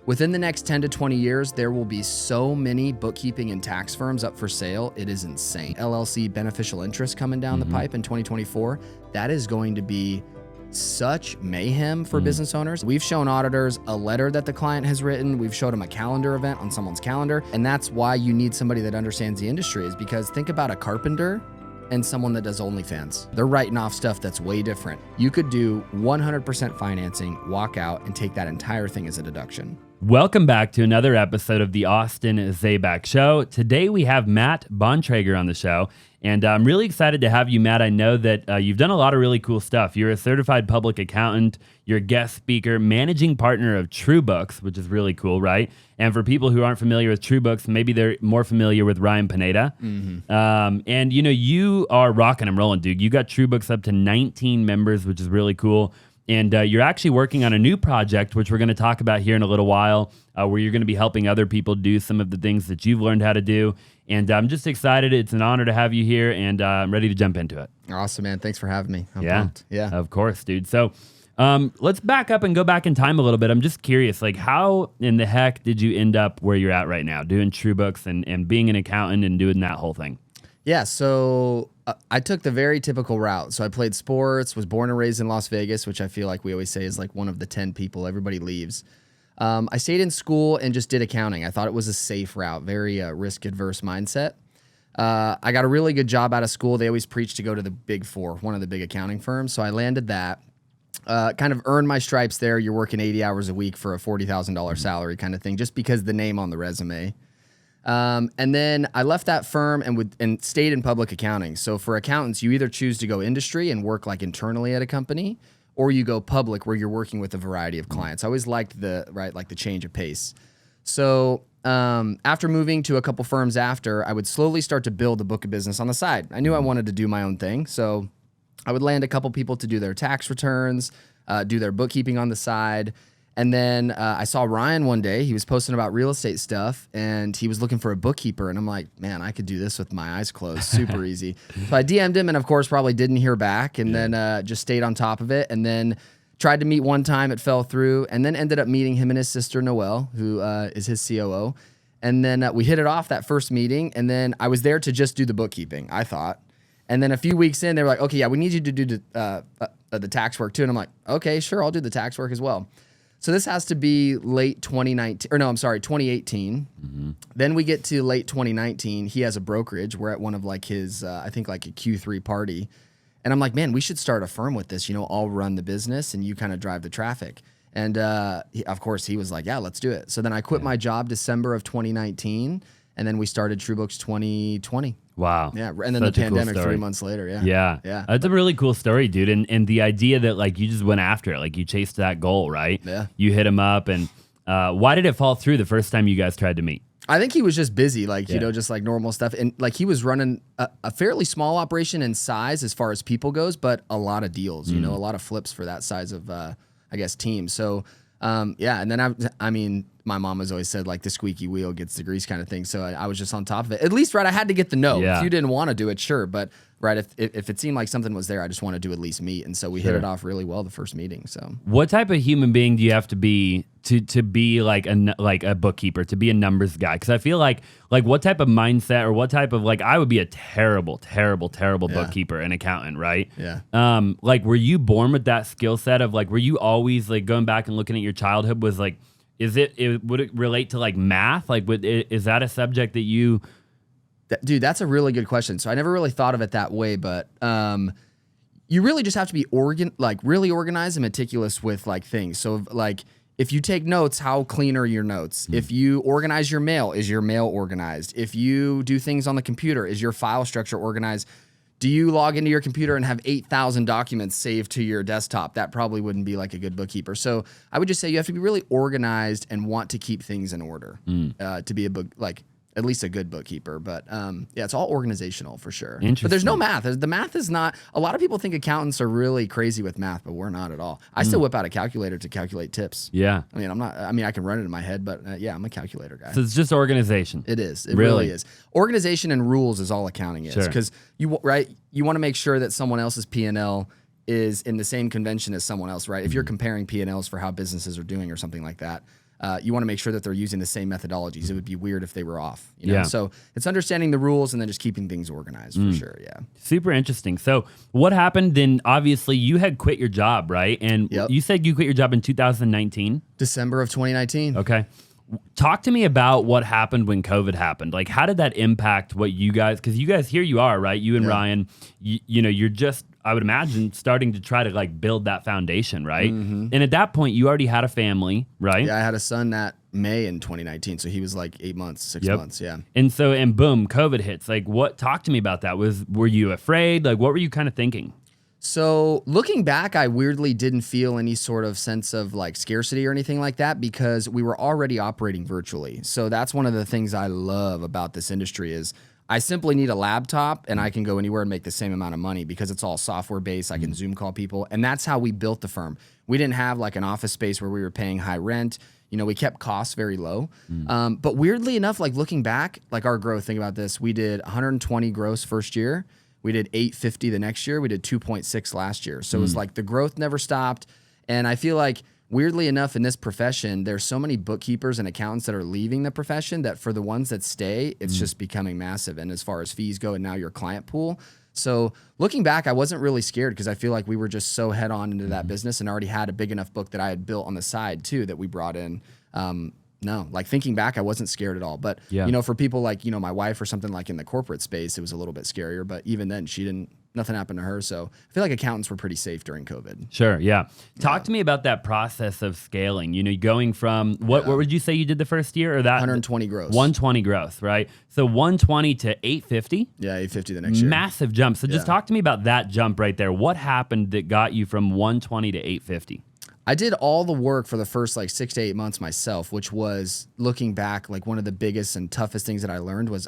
Within the next 10 to 20 years, there will be so many bookkeeping and tax firms up for sale. It is insane. LLC beneficial interest coming down the pipe in 2024. That is going to be such mayhem for business owners. We've shown auditors a letter that the client has written. We've showed them a calendar event on someone's calendar. And that's why you need somebody that understands the industry, is because think about a carpenter and someone that does OnlyFans. They're writing off stuff that's way different. You could do 100% financing, walk out, and take that entire thing as a deduction. Welcome back to another episode of the Austin Zaback Show. Today we have Matt Bontrager on the show, and I'm really excited to have you, Matt. I know that you've done a lot of really cool stuff. You're a certified public accountant, you're a guest speaker, managing partner of TrueBooks, which is really cool, right? And for people who aren't familiar with TrueBooks, maybe they're more familiar with Ryan Pineda. And you know, you are rocking and rolling, dude. You got TrueBooks up to 19 members, which is really cool. And you're actually working on a new project, which we're going to talk about here in a little while, where you're going to be helping other people do some of the things that you've learned how to do. And I'm just excited. It's an honor to have you here, and I'm ready to jump into it. Awesome, man. Thanks for having me. I'm pumped. Yeah, of course, dude. So let's back up and go back in time a little bit. I'm just curious, like, how in the heck did you end up where you're at right now, doing TrueBooks and being an accountant and doing that whole thing? Yeah, so I took the very typical route. So I played sports, was born and raised in Las Vegas, which I feel like we always say is like one of the 10 people everybody leaves. I stayed in school and just did accounting. I thought it was a safe route, very risk-adverse mindset. I got a really good job out of school. They always preach to go to the Big Four, one of the big accounting firms. So I landed that, kind of earned my stripes there. You're working 80 hours a week for a $40,000 salary kind of thing, just because the name on the resume. And then I left that firm and stayed in public accounting. So for accountants, you either choose to go industry and work like internally at a company, or you go public where you're working with a variety of clients. I always liked the change of pace. So after moving to a couple firms after, I would slowly start to build a book of business on the side. I knew I wanted to do my own thing. So I would land a couple people to do their tax returns, do their bookkeeping on the side. And then I saw Ryan one day. He was posting about real estate stuff, and he was looking for a bookkeeper. And I'm like, man, I could do this with my eyes closed. Super easy. So I DM'd him, and of course, probably didn't hear back, and then just stayed on top of it. And then tried to meet one time. It fell through. And then ended up meeting him and his sister, Noelle, who is his COO. And then we hit it off that first meeting. And then I was there to just do the bookkeeping, I thought. And then a few weeks in, they were like, okay, yeah, we need you to do the tax work too. And I'm like, okay, sure, I'll do the tax work as well. So this has to be late 2018. Then we get to late 2019. He has a brokerage. We're at one of like his, I think like a Q3 party. And I'm like, man, we should start a firm with this. You know, I'll run the business and you kind of drive the traffic. And of course, he was like, yeah, let's do it. So then I quit my job December of 2019. And then we started TrueBooks 2020. Wow. Yeah. And then the pandemic 3 months later. Yeah. That's a really cool story, dude. And the idea that like you just went after it, like you chased that goal, right? Yeah. You hit him up. And why did it fall through the first time you guys tried to meet? I think he was just busy, like, you know, just like normal stuff. And like he was running a fairly small operation in size as far as people goes, but a lot of deals, you know, a lot of flips for that size of, I guess, team. So, yeah. And then I mean, my mom has always said like the squeaky wheel gets the grease kind of thing. So I was just on top of it. At least, right, I had to get the no. Yeah. If you didn't want to do it, sure. But right, if it seemed like something was there, I just wanted to at least meet. And so we hit it off really well the first meeting. So what type of human being do you have to be like a bookkeeper, to be a numbers guy? Because I feel like what type of mindset or what type of I would be a terrible bookkeeper and accountant, right? Yeah. Like, were you born with that skill set of were you always like going back and looking at your childhood was like, would it relate to like math? Like, is that a subject that you? Dude, that's a really good question. So I never really thought of it that way, but you really just have to be really organized and meticulous with like things. So like if you take notes, how clean are your notes? If you organize your mail, is your mail organized? If you do things on the computer, is your file structure organized? Do you log into your computer and have 8,000 documents saved to your desktop? That probably wouldn't be like a good bookkeeper. So I would just say you have to be really organized and want to keep things in order to be at least a good bookkeeper. But yeah, it's all organizational for sure. But there's no math. The math is not, a lot of people think accountants are really crazy with math, but we're not at all. I still whip out a calculator to calculate tips. Yeah. I can run it in my head, but yeah, I'm a calculator guy. So it's just organization. It is. It really is. Organization and rules is all accounting is. Because you want to make sure that someone else's P&L is in the same convention as someone else, right? If you're comparing P&Ls for how businesses are doing or something like that, you want to make sure that they're using the same methodologies. It would be weird if they were off. You know? Yeah. So it's understanding the rules and then just keeping things organized for sure. Yeah. Super interesting. So what happened then? Obviously, you had quit your job, right? And you said you quit your job in 2019? December of 2019. Okay. Talk to me about what happened when COVID happened. Like, how did that impact what you guys, because you guys, here you are, right? You and Ryan, you know, you're just, I would imagine, starting to try to like build that foundation, right? And at that point, you already had a family, right? Yeah, I had a son that May in 2019. So he was like 8 months, 6 months. Yeah. And so, and boom, COVID hits. Like, talk to me about that. Were you afraid? Like, what were you kind of thinking? So looking back, I weirdly didn't feel any sort of sense of like scarcity or anything like that because we were already operating virtually. So that's one of the things I love about this industry is I simply need a laptop and I can go anywhere and make the same amount of money because it's all software based. I can Zoom call people. And that's how we built the firm. We didn't have like an office space where we were paying high rent. You know, we kept costs very low. But weirdly enough, like looking back, like our growth, think about this. We did 120 gross first year. We did 850 the next year. We did 2.6 last year. So it was like the growth never stopped. And I feel like weirdly enough in this profession, there's so many bookkeepers and accountants that are leaving the profession that for the ones that stay, it's just becoming massive. And as far as fees go and now your client pool. So looking back, I wasn't really scared because I feel like we were just so head on into that business and already had a big enough book that I had built on the side too that we brought in. No, like thinking back, I wasn't scared at all. But, you know, for people like, you know, my wife or something like in the corporate space, it was a little bit scarier. But even then, nothing happened to her. So I feel like accountants were pretty safe during COVID. Sure, yeah. Talk to me about that process of scaling. You know, going from, what would you say you did the first year? Or that 120 growth. 120 growth, right? So 120 to 850? Yeah, 850 the next year. Massive jump. So just talk to me about that jump right there. What happened that got you from 120 to 850? I did all the work for the first like 6 to 8 months myself, which was looking back, like one of the biggest and toughest things that I learned was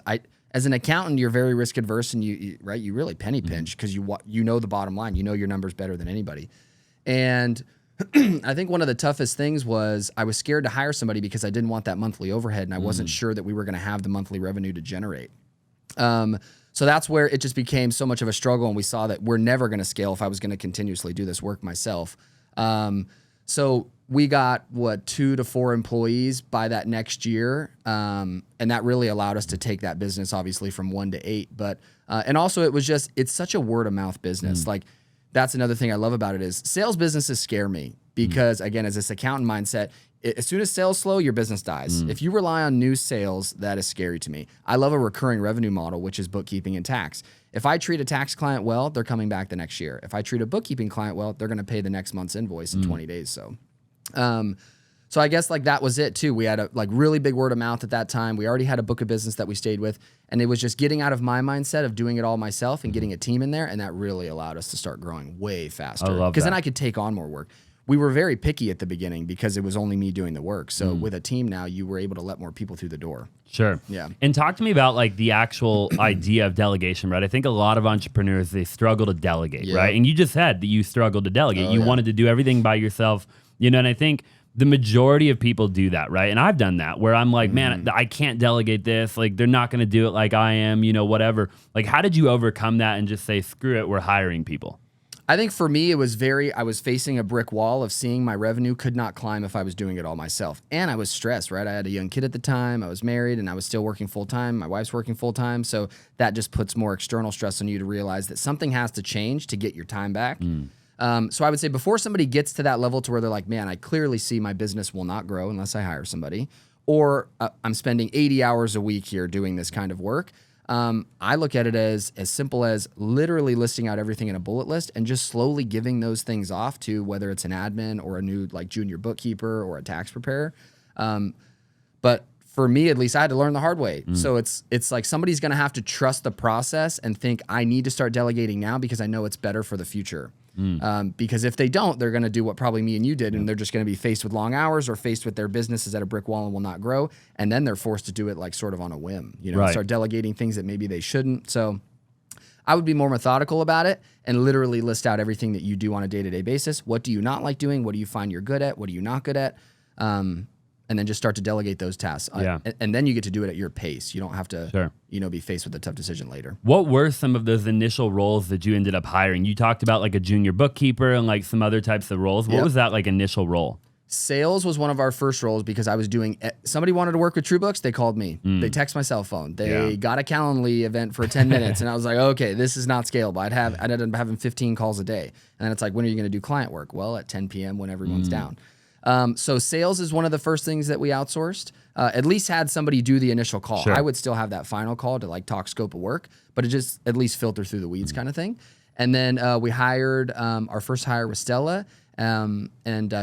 as an accountant, you're very risk adverse and you really penny pinch because you know the bottom line, you know your numbers better than anybody. And I think one of the toughest things was I was scared to hire somebody because I didn't want that monthly overhead and I wasn't sure that we were going to have the monthly revenue to generate. So that's where it just became so much of a struggle and we saw that we're never going to scale if I was going to continuously do this work myself. So we got 2 to 4 employees by that next year. And that really allowed us to take that business obviously from 1 to 8. But, and also it's such a word of mouth business. Like that's another thing I love about it is sales businesses scare me because again, as this accountant mindset, as soon as sales slow, your business dies. If you rely on new sales, that is scary to me. I love a recurring revenue model, which is bookkeeping and tax. If I treat a tax client well, they're coming back the next year. If I treat a bookkeeping client well, they're going to pay the next month's invoice in 20 days. So I guess like that was it too. We had a like really big word of mouth at that time. We already had a book of business that we stayed with, and it was just getting out of my mindset of doing it all myself and getting a team in there, and that really allowed us to start growing way faster. I love that. Because then I could take on more work. We were very picky at the beginning because it was only me doing the work. So with a team now, you were able to let more people through the door. Sure. Yeah. And talk to me about like the actual idea of delegation, right? I think a lot of entrepreneurs, they struggle to delegate, right? And you just said that you struggled to delegate. You wanted to do everything by yourself, you know, and I think the majority of people do that, right? And I've done that where I'm like, man, I can't delegate this. Like they're not going to do it like I am, you know, whatever. Like how did you overcome that and just say, screw it, we're hiring people? I think for me, it was I was facing a brick wall of seeing my revenue could not climb if I was doing it all myself. And I was stressed, right? I had a young kid at the time. I was married and I was still working full time. My wife's working full time. So that just puts more external stress on you to realize that something has to change to get your time back. So I would say before somebody gets to that level to where they're like, man, I clearly see my business will not grow unless I hire somebody, or I'm spending 80 hours a week here doing this kind of work. I look at it as simple as literally listing out everything in a bullet list and just slowly giving those things off to whether it's an admin or a new like junior bookkeeper or a tax preparer. But for me, at least, I had to learn the hard way. So it's like somebody's going to have to trust the process and think I need to start delegating now because I know it's better for the future. Because if they don't, they're going to do what probably me and you did, and they're just going to be faced with long hours or faced with their business is at a brick wall and will not grow, and then they're forced to do it like sort of on a whim, you know, start delegating things that maybe they shouldn't. So I would be more methodical about it and literally list out everything that you do on a day-to-day basis. What do you not like doing? What do you find you're good at? What are you not good at? And then just start to delegate those tasks. And then you get to do it at your pace. You don't have to, you know, be faced with a tough decision later. What were some of those initial roles that you ended up hiring? You talked about like a junior bookkeeper and like some other types of roles. What was that like initial role? Sales was one of our first roles because I was doing, somebody wanted to work with TrueBooks, they called me. They text my cell phone. They got a Calendly event for 10 minutes. And I was like, okay, this is not scalable. I'd end up having 15 calls a day. And then it's like, when are you going to do client work? Well, at 10 p.m. when everyone's down. So sales is one of the first things that we outsourced, at least had somebody do the initial call. Sure. I would still have that final call to like talk scope of work, but it just at least filter through the weeds kind of thing. And then we hired, our first hire was Stella, and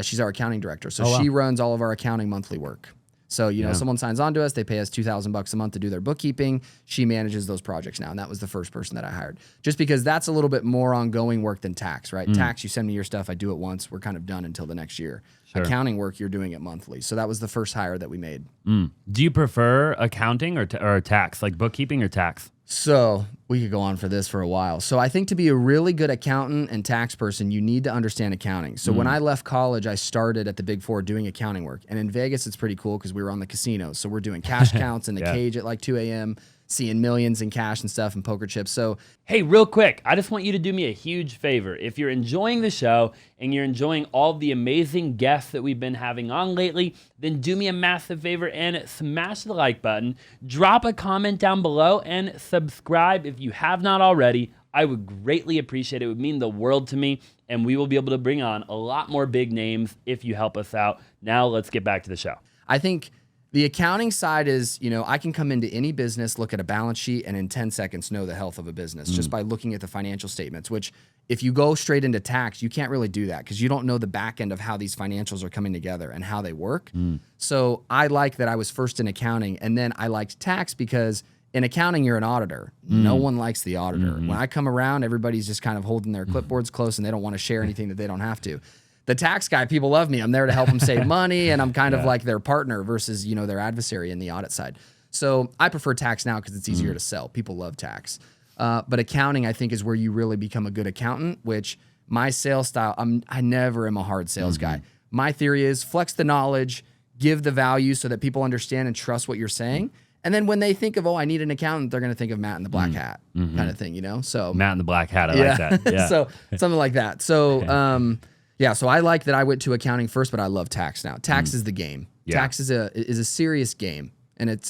she's our accounting director. So she runs all of our accounting monthly work. So, you know, someone signs on to us, they pay us $2,000 a month to do their bookkeeping. She manages those projects now. And that was the first person that I hired. Just because that's a little bit more ongoing work than tax, right? Tax, you send me your stuff, I do it once, we're kind of done until the next year. Sure. Accounting work, you're doing it monthly. So that was the first hire that we made. Do you prefer accounting or tax, like bookkeeping or tax? So we could go on for this for a while. So I think to be a really good accountant and tax person, you need to understand accounting. So when I left college, I started at the Big Four doing accounting work. And in Vegas, it's pretty cool because we were on the casinos. So we're doing cash counts in the cage at like 2 a.m., seeing millions in cash and stuff and poker chips. So, hey, real quick, I just want you to do me a huge favor. If you're enjoying the show and you're enjoying all the amazing guests that we've been having on lately, then do me a massive favor and smash the like button, drop a comment down below, and subscribe if you have not already. I would greatly appreciate it. It would mean the world to me, and we will be able to bring on a lot more big names if you help us out. Now let's get back to the show. I think the accounting side is, you know, I can come into any business, look at a balance sheet, and in 10 seconds know the health of a business just by looking at the financial statements, which if you go straight into tax, you can't really do that because you don't know the back end of how these financials are coming together and how they work. So I like that I was first in accounting, and then I liked tax because in accounting, you're an auditor. No one likes the auditor. When I come around, everybody's just kind of holding their clipboards close and they don't want to share anything that they don't have to. The tax guy, people love me. I'm there to help them save money, and I'm kind of like their partner versus, you know, their adversary in the audit side. So I prefer tax now because it's easier to sell. People love tax. But accounting, I think, is where you really become a good accountant, which my sales style, I never am a hard sales guy. My theory is flex the knowledge, give the value so that people understand and trust what you're saying. And then when they think of, oh, I need an accountant, they're going to think of Matt in the black hat kind of thing, you know? So Matt in the black hat, I like that. Yeah. So something like that. So, yeah, so I like that I went to accounting first, but I love tax now. Tax is the game. Tax is a serious game. And it's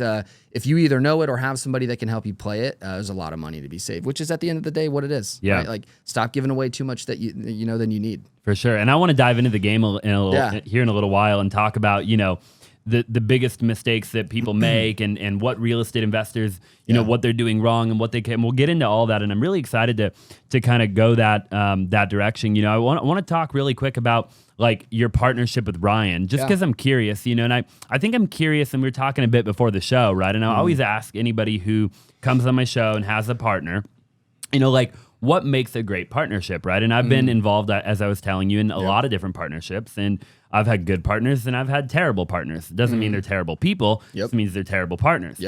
if you either know it or have somebody that can help you play it, there's a lot of money to be saved, which is at the end of the day what it is. Yeah. Right? Like stop giving away too much that you know than you need. For sure. And I want to dive into the game here in a little while and talk about, you know, the biggest mistakes that people make and what real estate investors, you know, what they're doing wrong and what they can. We'll get into all that. And I'm really excited to kind of go that direction. You know, I want to talk really quick about like your partnership with Ryan, just because I'm curious, you know, and I think I'm curious, and we were talking a bit before the show, right? And I always ask anybody who comes on my show and has a partner, you know, like, what makes a great partnership, right? And I've been involved, as I was telling you, in a lot of different partnerships, and I've had good partners and I've had terrible partners. It doesn't mean they're terrible people. It means they're terrible partners.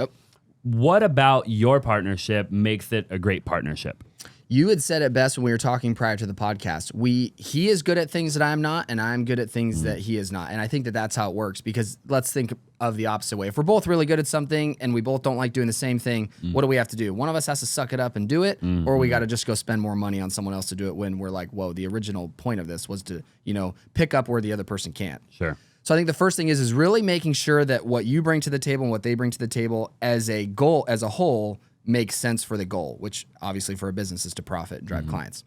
What about your partnership makes it a great partnership? You had said it best when we were talking prior to the podcast. He is good at things that I'm not, and I'm good at things that he is not. And I think that that's how it works, because let's think of the opposite way. If we're both really good at something and we both don't like doing the same thing, what do we have to do? One of us has to suck it up and do it, or we got to just go spend more money on someone else to do it when we're like, whoa, the original point of this was to, you know, pick up where the other person can't. Sure. So I think the first thing is really making sure that what you bring to the table and what they bring to the table as a goal, as a whole, makes sense for the goal, which obviously for a business is to profit and drive clients.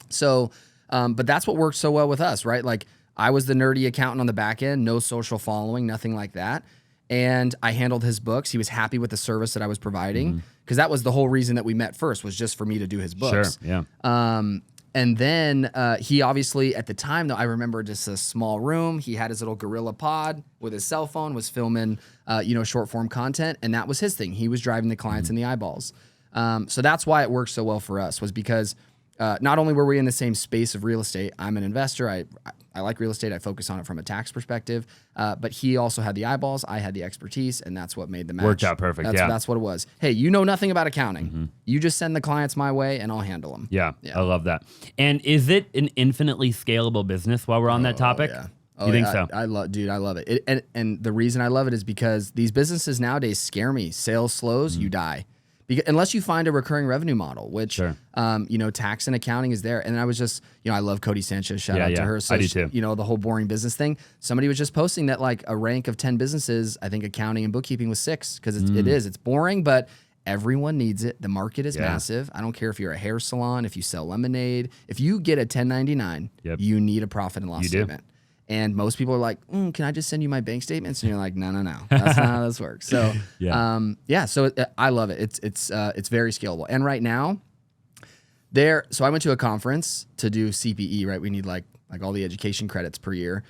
So, but that's what works so well with us, right? Like I was the nerdy accountant on the back end, no social following, nothing like that. And I handled his books. He was happy with the service that I was providing, because that was the whole reason that we met first, was just for me to do his books. Sure, yeah. And then he obviously, at the time, though, I remember just a small room. He had his little gorilla pod with his cell phone, was filming, short form content. And that was his thing. He was driving the clients in the eyeballs. So that's why it worked so well for us, was because not only were we in the same space of real estate, I'm an investor. I like real estate. I focus on it from a tax perspective. But he also had the eyeballs. I had the expertise, and that's what made the match. Worked out perfect. That's what it was. Hey, you know nothing about accounting. You just send the clients my way, and I'll handle them. Yeah, I love that. And is it an infinitely scalable business while we're on that topic? Yeah. You think so? I love it. And the reason I love it is because these businesses nowadays scare me. Sales slows, you die. Unless you find a recurring revenue model, which, Sure. Tax and accounting is there. And I was just, I love Cody Sanchez. Shout out to her. So I do too. The whole boring business thing. Somebody was just posting that like a rank of 10 businesses, I think accounting and bookkeeping was 6 because it's boring, but everyone needs it. The market is massive. I don't care if you're a hair salon, if you sell lemonade, if you get a 1099, you need a profit and loss statement. And most people are like, can I just send you my bank statements? And you're like, no. That's not how this works. So, I love it. It's very scalable. And right now, so I went to a conference to do CPE, right? We need like all the education credits per year.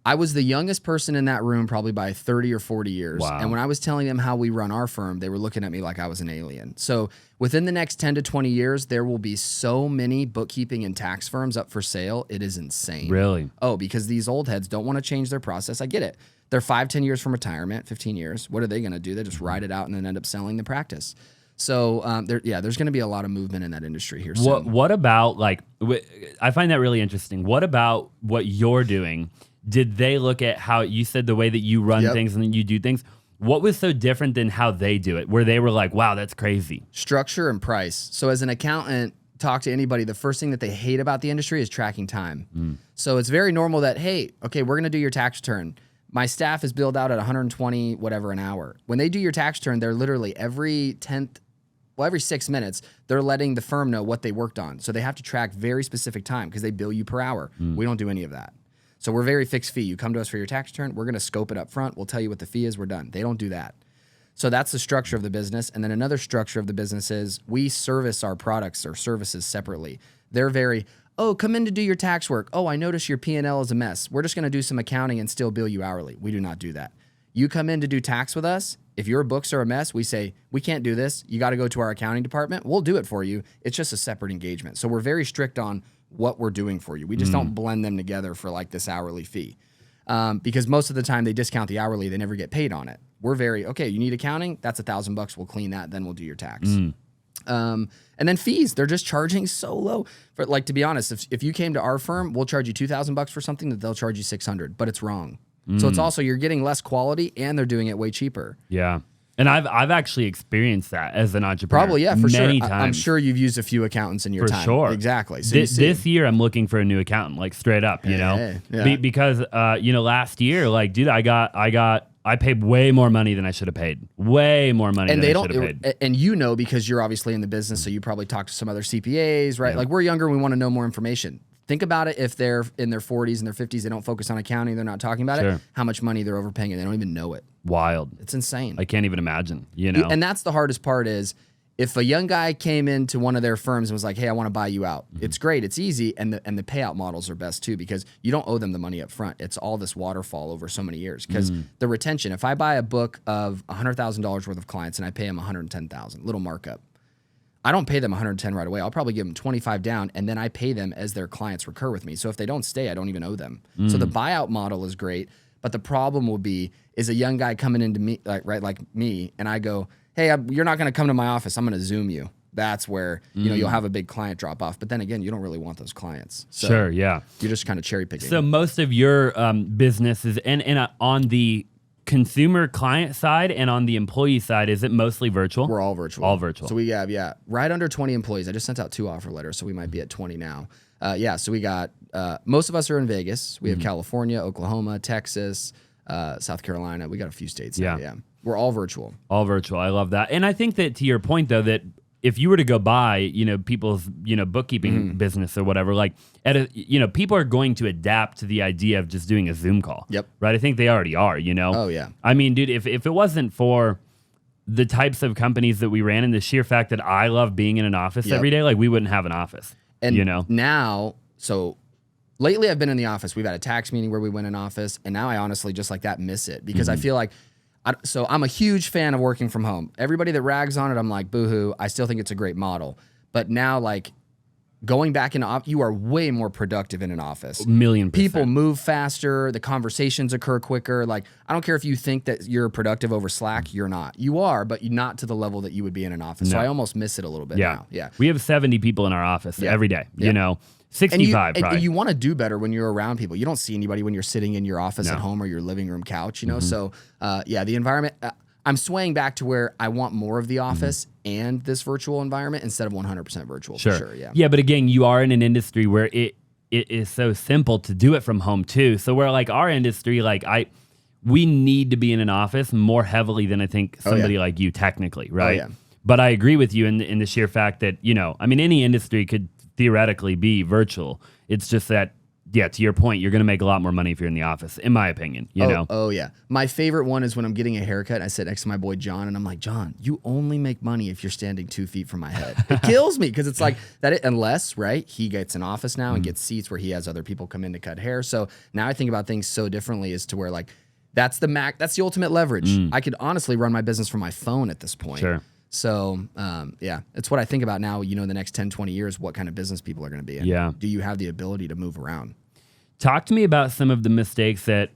I was the youngest person in that room probably by 30 or 40 years. Wow. And when I was telling them how we run our firm, they were looking at me like I was an alien. So within the next 10 to 20 years, there will be so many bookkeeping and tax firms up for sale. It is insane. Really? Oh, because these old heads don't want to change their process. I get it. They're 5-10 years from retirement, 15 years. What are they going to do? They just ride it out and then end up selling the practice. So there's going to be a lot of movement in that industry here soon. What about I find that really interesting. What about what you're doing? Did they look at how you said the way that you run things and then you do things? What was so different than how they do it, where they were like, wow, that's crazy? Structure and price. So as an accountant, talk to anybody, the first thing that they hate about the industry is tracking time. So it's very normal that, hey, okay, we're going to do your tax return. My staff is billed out at 120 whatever an hour. When they do your tax return, they're literally every 6 minutes, they're letting the firm know what they worked on. So they have to track very specific time because they bill you per hour. We don't do any of that. So we're very fixed fee. You come to us for your tax return, we're going to scope it up front. We'll tell you what the fee is. We're done. They don't do that. So that's the structure of the business. And then another structure of the business is we service our products or services separately. They're very, come in to do your tax work. Oh, I notice your P&L is a mess. We're just going to do some accounting and still bill you hourly. We do not do that. You come in to do tax with us. If your books are a mess, we say, we can't do this. You got to go to our accounting department. We'll do it for you. It's just a separate engagement. So we're very strict on what we're doing for you. We just don't blend them together for like this hourly fee. Because most of the time they discount the hourly, they never get paid on it. We're very, okay, you need accounting? That's $1,000. We'll clean that. Then we'll do your tax. And then fees, they're just charging so low. For like, to be honest, if you came to our firm, we'll charge you $2,000 for something that they'll charge you $600, but it's wrong. So it's also, you're getting less quality and they're doing it way cheaper. Yeah. And I've actually experienced that as an entrepreneur. Probably, yeah, for many sure. times. I'm sure you've used a few accountants in your time. For sure. Exactly. So this year, I'm looking for a new accountant, like straight up, because last year, like, dude, I paid way more money than I should have paid. Way more money than I should have paid. And because you're obviously in the business, so you probably talk to some other CPAs, right? Yeah. Like, we're younger, we want to know more information. Think about it. If they're in their 40s and their 50s, they don't focus on accounting, they're not talking about it, how much money they're overpaying and they don't even know it. Wild. It's insane. I can't even imagine, And that's the hardest part is if a young guy came into one of their firms and was like, hey, I want to buy you out. It's great. It's easy. And the payout models are best too, because you don't owe them the money up front. It's all this waterfall over so many years because the retention, if I buy a book of $100,000 worth of clients and I pay them $110,000, little markup, I don't pay them 110 right away. I'll probably give them 25 down, and then I pay them as their clients recur with me. So if they don't stay, I don't even owe them. So the buyout model is great, but the problem will be is a young guy coming into me, like me, and I go, hey, you're not going to come to my office. I'm going to Zoom you. That's where you'll have a big client drop off. But then again, you don't really want those clients. So sure, yeah. You're just kind of cherry picking. So most of your business is and on the consumer client side and on the employee side, is it mostly virtual? We're all virtual. All virtual. So we have, right under 20 employees. I just sent out 2 offer letters, so we might be at 20 now. So we got, most of us are in Vegas. We have California, Oklahoma, Texas, South Carolina. We got a few states now, We're all virtual. All virtual. I love that. And I think that to your point, though, that if you were to go buy, people's, bookkeeping business or whatever, like, people are going to adapt to the idea of just doing a Zoom call. Yep. Right? I think they already are, Oh, yeah. I mean, dude, if it wasn't for the types of companies that we ran and the sheer fact that I love being in an office every day, like, we wouldn't have an office. And now, so lately I've been in the office. We've had a tax meeting where we went in office, and now I honestly just like that miss it because I feel like, so I'm a huge fan of working from home. Everybody that rags on it, I'm like, boo-hoo. I still think it's a great model. But now, like, going back in office, you are way more productive in an office. 1,000,000%. People move faster. The conversations occur quicker. Like, I don't care if you think that you're productive over Slack. You're not. You are, but you're not to the level that you would be in an office. No. So I almost miss it a little bit now. Yeah. We have 70 people in our office every day, 65 probably. And you want to do better when you're around people. You don't see anybody when you're sitting in your office at home or your living room couch, So, the environment, I'm swaying back to where I want more of the office and this virtual environment instead of 100% virtual. Sure. For sure. Yeah. Yeah, but again, you are in an industry where it is so simple to do it from home too. So where like our industry, like we need to be in an office more heavily than I think somebody like you technically, right? Oh, yeah. But I agree with you in the sheer fact that, I mean, any industry could theoretically be virtual. It's just that, yeah, to your point, you're going to make a lot more money if you're in the office, in my opinion, you know? Oh, yeah. My favorite one is when I'm getting a haircut. I sit next to my boy John, and I'm like, John, you only make money if you're standing 2 feet from my head. It kills me because it's like that. Unless, right, he gets an office now and gets seats where he has other people come in to cut hair. So now I think about things so differently as to where like that's the ultimate leverage. I could honestly run my business from my phone at this point. Sure. So, yeah, it's what I think about now, the next 10, 20 years, what kind of business people are going to be in. Yeah. Do you have the ability to move around? Talk to me about some of the mistakes that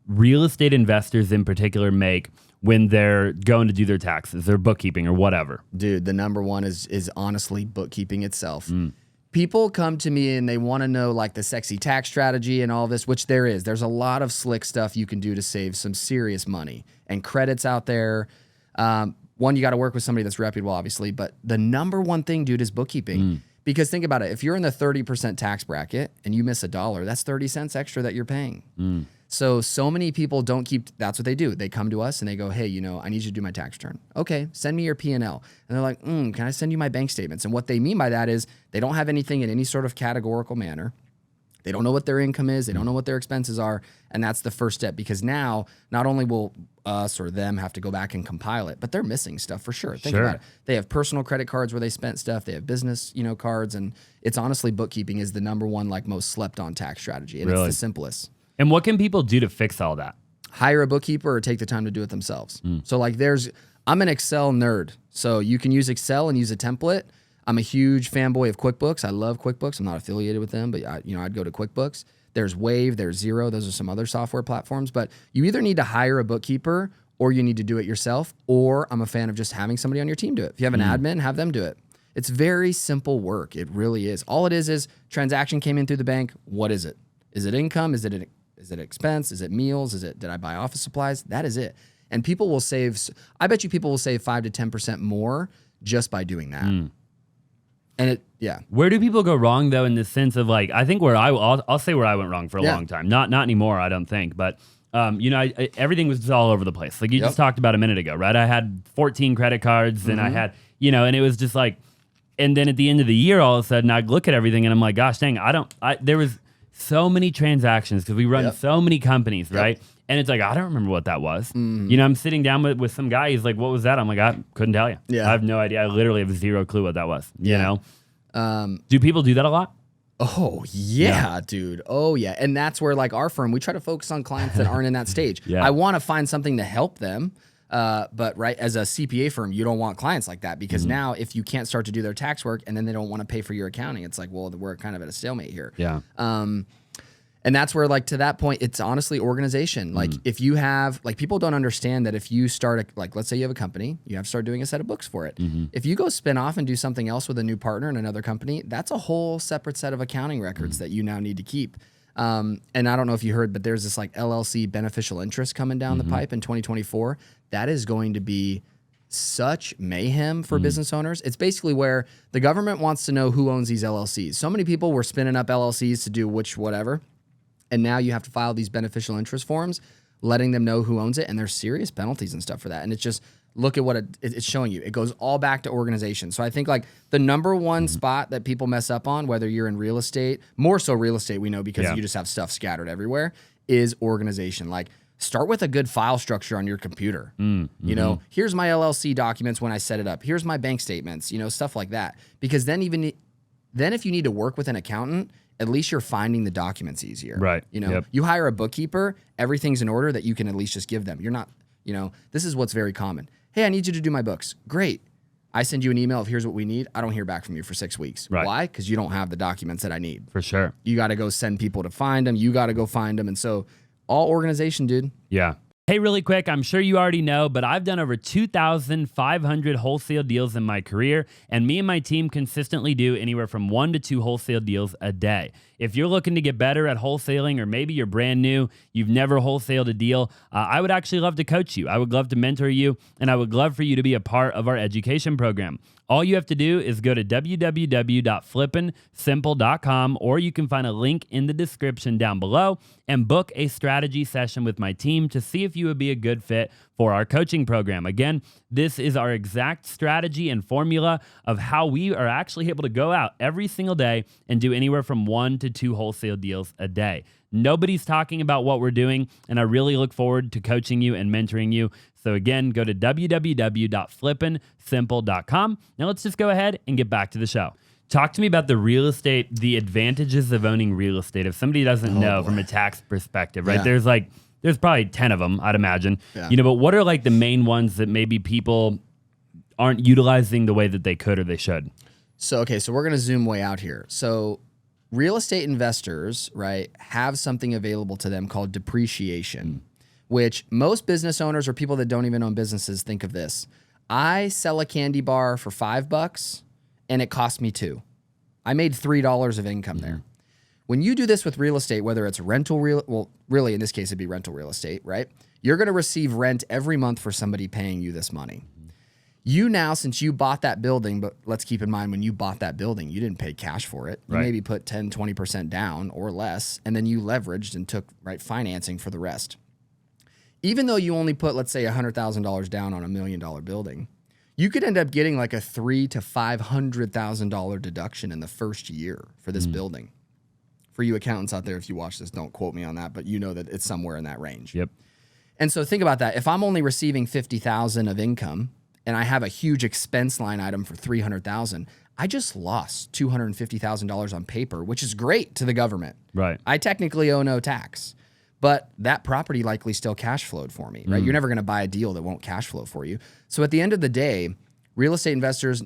real estate investors in particular make when they're going to do their taxes, their bookkeeping or whatever. Dude, the number one is honestly bookkeeping itself. People come to me and they want to know like the sexy tax strategy and all this, which there is. There's a lot of slick stuff you can do to save some serious money and credits out there. One, you got to work with somebody that's reputable, obviously. But the number one thing, dude, is bookkeeping. Because think about it. If you're in the 30% tax bracket and you miss $1, that's 30 cents extra that you're paying. So many people don't keep, that's what they do. They come to us and they go, hey, I need you to do my tax return. Okay, send me your P&L. And they're like, can I send you my bank statements? And what they mean by that is they don't have anything in any sort of categorical manner. They don't know what their income is. They don't know what their expenses are. And that's the first step, because now not only will us or them have to go back and compile it, but they're missing stuff for sure. Think about it. They have personal credit cards where they spent stuff. They have business, cards. And it's honestly, bookkeeping is the number one, like most slept on tax strategy. And it's the simplest. And what can people do to fix all that? Hire a bookkeeper or take the time to do it themselves. So like I'm an Excel nerd. So you can use Excel and use a template. I'm a huge fanboy of QuickBooks. I love QuickBooks. I'm not affiliated with them, but I'd go to QuickBooks. There's Wave, there's Xero. Those are some other software platforms. But you either need to hire a bookkeeper or you need to do it yourself. Or I'm a fan of just having somebody on your team do it. If you have an admin, have them do it. It's very simple work. It really is. All it is transaction came in through the bank. What is it? Is it income? Is it expense? Is it meals? Did I buy office supplies? That is it. And people will save, I bet you people will save 5 to 10% more just by doing that. And Where do people go wrong though, in the sense of like, I think I'll say where I went wrong for a long time. Not anymore, I don't think. But everything was just all over the place. Like you just talked about a minute ago, right? I had 14 credit cards and I had, and it was just like, and then at the end of the year, all of a sudden I'd look at everything and I'm like, gosh dang, there was so many transactions because we run so many companies, right? And it's like, I don't remember what that was. I'm sitting down with some guy. He's like, what was that? I'm like, I couldn't tell you. I have no idea. I literally have zero clue what that was, you know? Do people do that a lot? Oh, yeah, dude. Oh, yeah. And that's where, like, our firm, we try to focus on clients that aren't in that stage. I want to find something to help them. But, right, as a CPA firm, you don't want clients like that because now if you can't start to do their tax work and then they don't want to pay for your accounting, it's like, well, we're kind of at a stalemate here. And that's where, like, to that point, it's honestly organization. Like, if you have, like, people don't understand that if you start, like, let's say you have a company, you have to start doing a set of books for it. If you go spin off and do something else with a new partner in another company, that's a whole separate set of accounting records that you now need to keep. And I don't know if you heard, but there's this, like, LLC beneficial interest coming down the pipe in 2024. That is going to be such mayhem for business owners. It's basically where the government wants to know who owns these LLCs. So many people were spinning up LLCs to do whatever. And now you have to file these beneficial interest forms, letting them know who owns it. And there's serious penalties and stuff for that. And it's just, look at what it's showing you. It goes all back to organization. So I think like the number one spot that people mess up on, whether you're in real estate, more so real estate, we know because you just have stuff scattered everywhere, is organization. Like start with a good file structure on your computer. You know, here's my LLC documents when I set it up. Here's my bank statements, stuff like that. Because then if you need to work with an accountant, at least you're finding the documents easier. Right. You hire a bookkeeper, everything's in order that you can at least just give them. You're not, this is what's very common. Hey, I need you to do my books. Great. I send you an email of here's what we need. I don't hear back from you for 6 weeks. Right. Why? Because you don't have the documents that I need. For sure. You got to go send people to find them. You got to go find them. And so all organization, dude. Yeah. Hey, really quick, I'm sure you already know, but I've done over 2,500 wholesale deals in my career, and me and my team consistently do anywhere from 1 to 2 wholesale deals a day. If you're looking to get better at wholesaling, or maybe you're brand new, you've never wholesaled a deal, I would actually love to coach you. I would love to mentor you, and I would love for you to be a part of our education program. All you have to do is go to www.flippinsimple.com, or you can find a link in the description down below and book a strategy session with my team to see if you would be a good fit for our coaching program. Again, this is our exact strategy and formula of how we are actually able to go out every single day and do anywhere from 1 to 2 wholesale deals a day. Nobody's talking about what we're doing, and I really look forward to coaching you and mentoring you. So again, go to www.flippinsimple.com. Now let's just go ahead and get back to the show. Talk to me about the real estate, the advantages of owning real estate. If somebody doesn't know from a tax perspective, right? Yeah. There's probably 10 of them, I'd imagine. Yeah. But what are like the main ones that maybe people aren't utilizing the way that they could or they should? So we're going to zoom way out here. So real estate investors, right, have something available to them called depreciation, which most business owners or people that don't even own businesses think of this. I sell a candy bar for $5 and it cost me $2. I made $3 of income there. When you do this with real estate, whether it's really in this case, it'd be rental real estate, right? You're going to receive rent every month for somebody paying you this money. You now, since you bought that building, but let's keep in mind when you bought that building, you didn't pay cash for it. You maybe put 10, 20% down or less, and then you leveraged and took financing for the rest. Even though you only put, let's say, $100,000 down on $1 million building, you could end up getting like a $300,000 to $500,000 deduction in the first year for this building. For you accountants out there, if you watch this, don't quote me on that, but you know that it's somewhere in that range. Yep. And so think about that. If I'm only receiving $50,000 of income and I have a huge expense line item for $300,000, I just lost $250,000 on paper, which is great to the government. Right. I technically owe no tax, but that property likely still cash flowed for me, right? You're never going to buy a deal that won't cash flow for you. So at the end of the day, real estate investors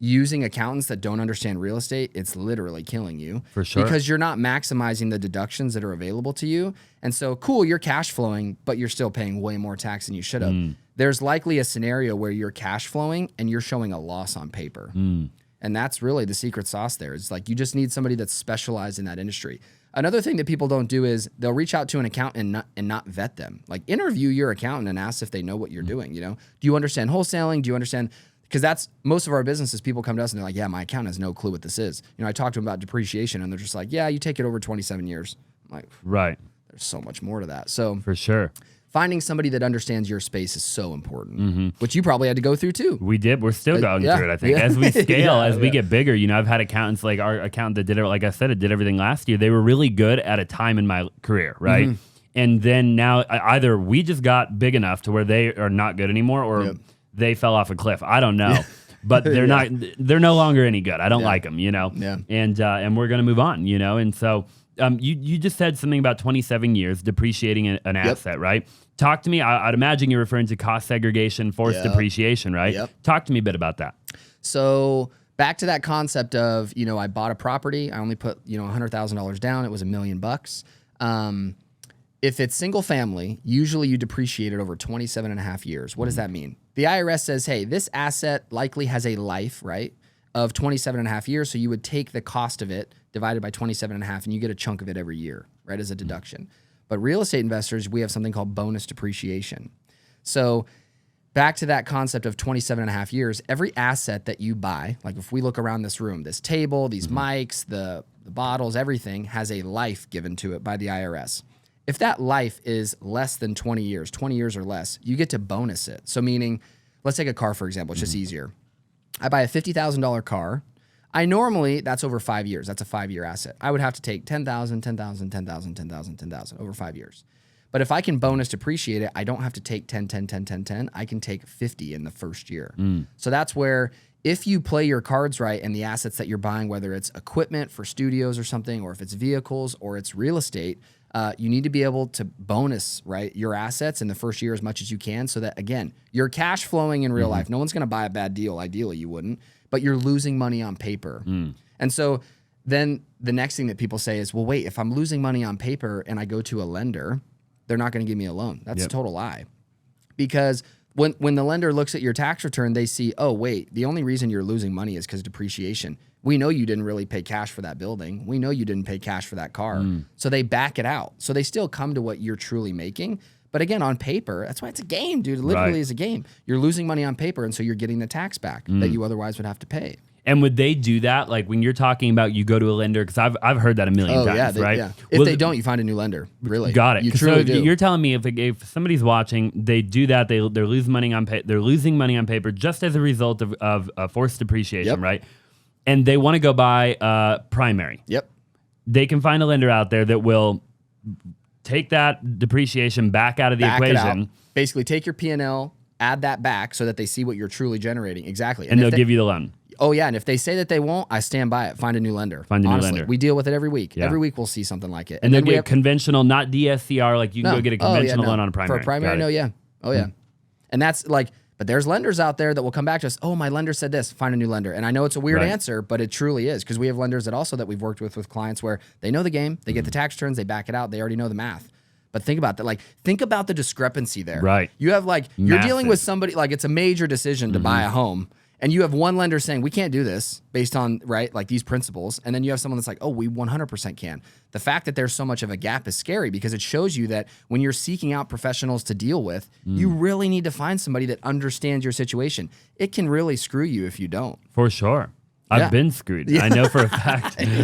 using accountants that don't understand real estate, it's literally killing you. For sure. Because you're not maximizing the deductions that are available to you. And so, cool, you're cash flowing, but you're still paying way more tax than you should have. There's likely a scenario where you're cash flowing and you're showing a loss on paper. And that's really the secret sauce there. It's like you just need somebody that's specialized in that industry. Another thing that people don't do is they'll reach out to an accountant and not vet them. Like interview your accountant and ask if they know what you're doing. Do you understand wholesaling? Do you understand? Because that's most of our businesses, people come to us and they're like, yeah, my accountant has no clue what this is. I talk to them about depreciation and they're just like, yeah, you take it over 27 years. I'm like, right. There's so much more to that. So for sure. Finding somebody that understands your space is so important, which you probably had to go through too. We did. We're still going through it, I think. As we scale, as we get bigger, I've had accountants like our accountant that did it, like I said, it did everything last year. They were really good at a time in my career, right? And then now either we just got big enough to where they are not good anymore or they fell off a cliff. I don't know. But they're they're no longer any good. I don't like them, and we're going to move on, and so you just said something about 27 years depreciating an asset, right? Talk to me. I'd imagine you're referring to cost segregation, forced depreciation, right? Talk to me a bit about that. So back to that concept of, I bought a property. I only put, $100,000 down. It was $1 million. If it's single family, usually you depreciate it over 27 and a half years. What does that mean? The IRS says, hey, this asset likely has a life, right, of 27 and a half years. So you would take the cost of it divided by 27 and a half and you get a chunk of it every year, right, as a deduction. But real estate investors, we have something called bonus depreciation. So back to that concept of 27 and a half years, every asset that you buy, like if we look around this room, this table, these mics, the bottles, everything has a life given to it by the IRS. If that life is less than 20 years or less, you get to bonus it. So meaning, let's take a car, for example. It's just easier. I buy a $50,000 car. That's over 5 years. That's a 5-year asset. I would have to take 10,000, 10,000, 10,000, 10,000, 10,000 over 5 years. But if I can bonus depreciate it, I don't have to take 10, 10, 10, 10, 10. I can take 50 in the first year. So that's where if you play your cards right and the assets that you're buying, whether it's equipment for studios or something, or if it's vehicles or it's real estate, you need to be able to bonus, right, your assets in the first year as much as you can so that, again, you're cash flowing in real life. No one's going to buy a bad deal. Ideally, you wouldn't. But you're losing money on paper. And so then the next thing that people say is, well, wait, if I'm losing money on paper and I go to a lender, they're not going to give me a loan. That's a total lie. Because when the lender looks at your tax return, they see, oh, wait, the only reason you're losing money is because of depreciation. We know you didn't really pay cash for that building. We know you didn't pay cash for that car. So they back it out. So they still come to what you're truly making. But again, on paper, that's why it's a game, dude. It literally is a game. You're losing money on paper, and so you're getting the tax back that you otherwise would have to pay. And would they do that? Like when you're talking about you go to a lender, because I've heard that a million times, right? Yeah. If they don't, you find a new lender. Really, got it. You truly do. You're telling me if somebody's watching, they do that, they're losing money on they're losing money on paper just as a result of forced depreciation, right? And they want to go buy primary. Yep. They can find a lender out there that will take that depreciation back out of the equation. Basically, take your P&L, add that back so that they see what you're truly generating. Exactly. And they'll give you the loan. Oh, yeah. And if they say that they won't, I stand by it. Find a new lender. Lender. We deal with it every week. Yeah. Every week we'll see something like it. And they'll get conventional, not DSCR, like you can go get a conventional loan on a primary. For a primary, no, yeah. Oh, yeah. And that's like, but there's lenders out there that will come back to us. Oh, my lender said this. Find a new lender. And I know it's a weird answer, but it truly is, because we have lenders that we've worked with clients where they know the game, they get the tax returns, they back it out, they already know the math. But think about that. Like, think about the discrepancy there. Right. You have you're dealing with somebody, like it's a major decision to buy a home. And you have one lender saying, we can't do this based on, like these principles. And then you have someone that's like, oh, we 100% can. The fact that there's so much of a gap is scary, because it shows you that when you're seeking out professionals to deal with, you really need to find somebody that understands your situation. It can really screw you if you don't. For sure. I've been screwed. I know for a fact. I know,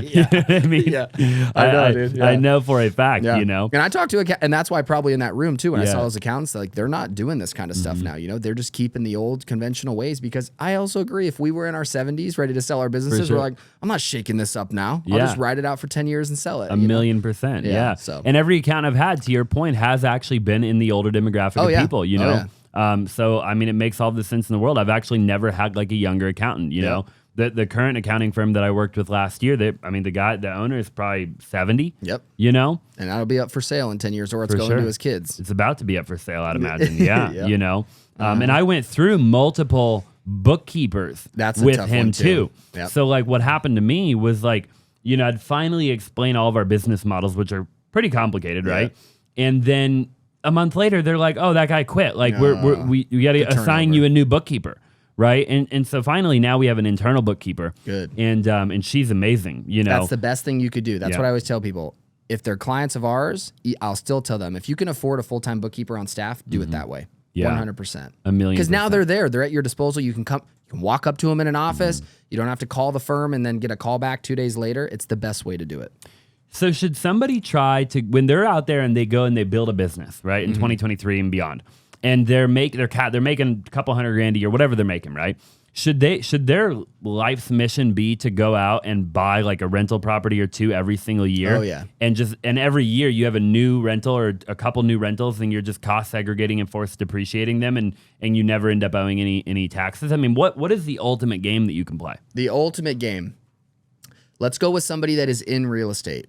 dude. I know for a fact, you know. And I talked to and that's why probably in that room too, when I saw those accountants, like they're not doing this kind of stuff now, you know. They're just keeping the old conventional ways, because I also agree, if we were in our 70s ready to sell our businesses, we're like, I'm not shaking this up now. I'll just ride it out for 10 years and sell it. A million %. Yeah. So. And every account I've had, to your point, has actually been in the older demographic of people, you know. So, I mean, it makes all the sense in the world. I've actually never had like a younger accountant, you know. The current accounting firm that I worked with last year, the owner is probably 70. Yep. You know? And that'll be up for sale in 10 years, or it's going to his kids. It's about to be up for sale, I'd imagine. Yeah. You know? And I went through multiple bookkeepers with him too. Yep. So like what happened to me was like, you know, I'd finally explain all of our business models, which are pretty complicated, right? And then a month later, they're like, oh, that guy quit. Like we got to assign you a new bookkeeper. Right. And so finally now we have an internal bookkeeper. Good. And she's amazing. You know, that's the best thing you could do. That's what I always tell people. If they're clients of ours, I'll still tell them, if you can afford a full-time bookkeeper on staff, do it that way. 100%. A million. Because now they're there. They're at your disposal. You can walk up to them in an office. You don't have to call the firm and then get a call back 2 days later. It's the best way to do it. So should somebody try to, when they're out there and they go and they build a business, right, in 2023 and beyond, and they're making a couple $100,000 a year, whatever they're making, right? Should their life's mission be to go out and buy like a rental property or two every single year? Oh yeah. And every year you have a new rental or a couple new rentals, and you're just cost segregating and forced depreciating them, and you never end up owing any taxes. I mean, what is the ultimate game that you can play? The ultimate game. Let's go with somebody that is in real estate.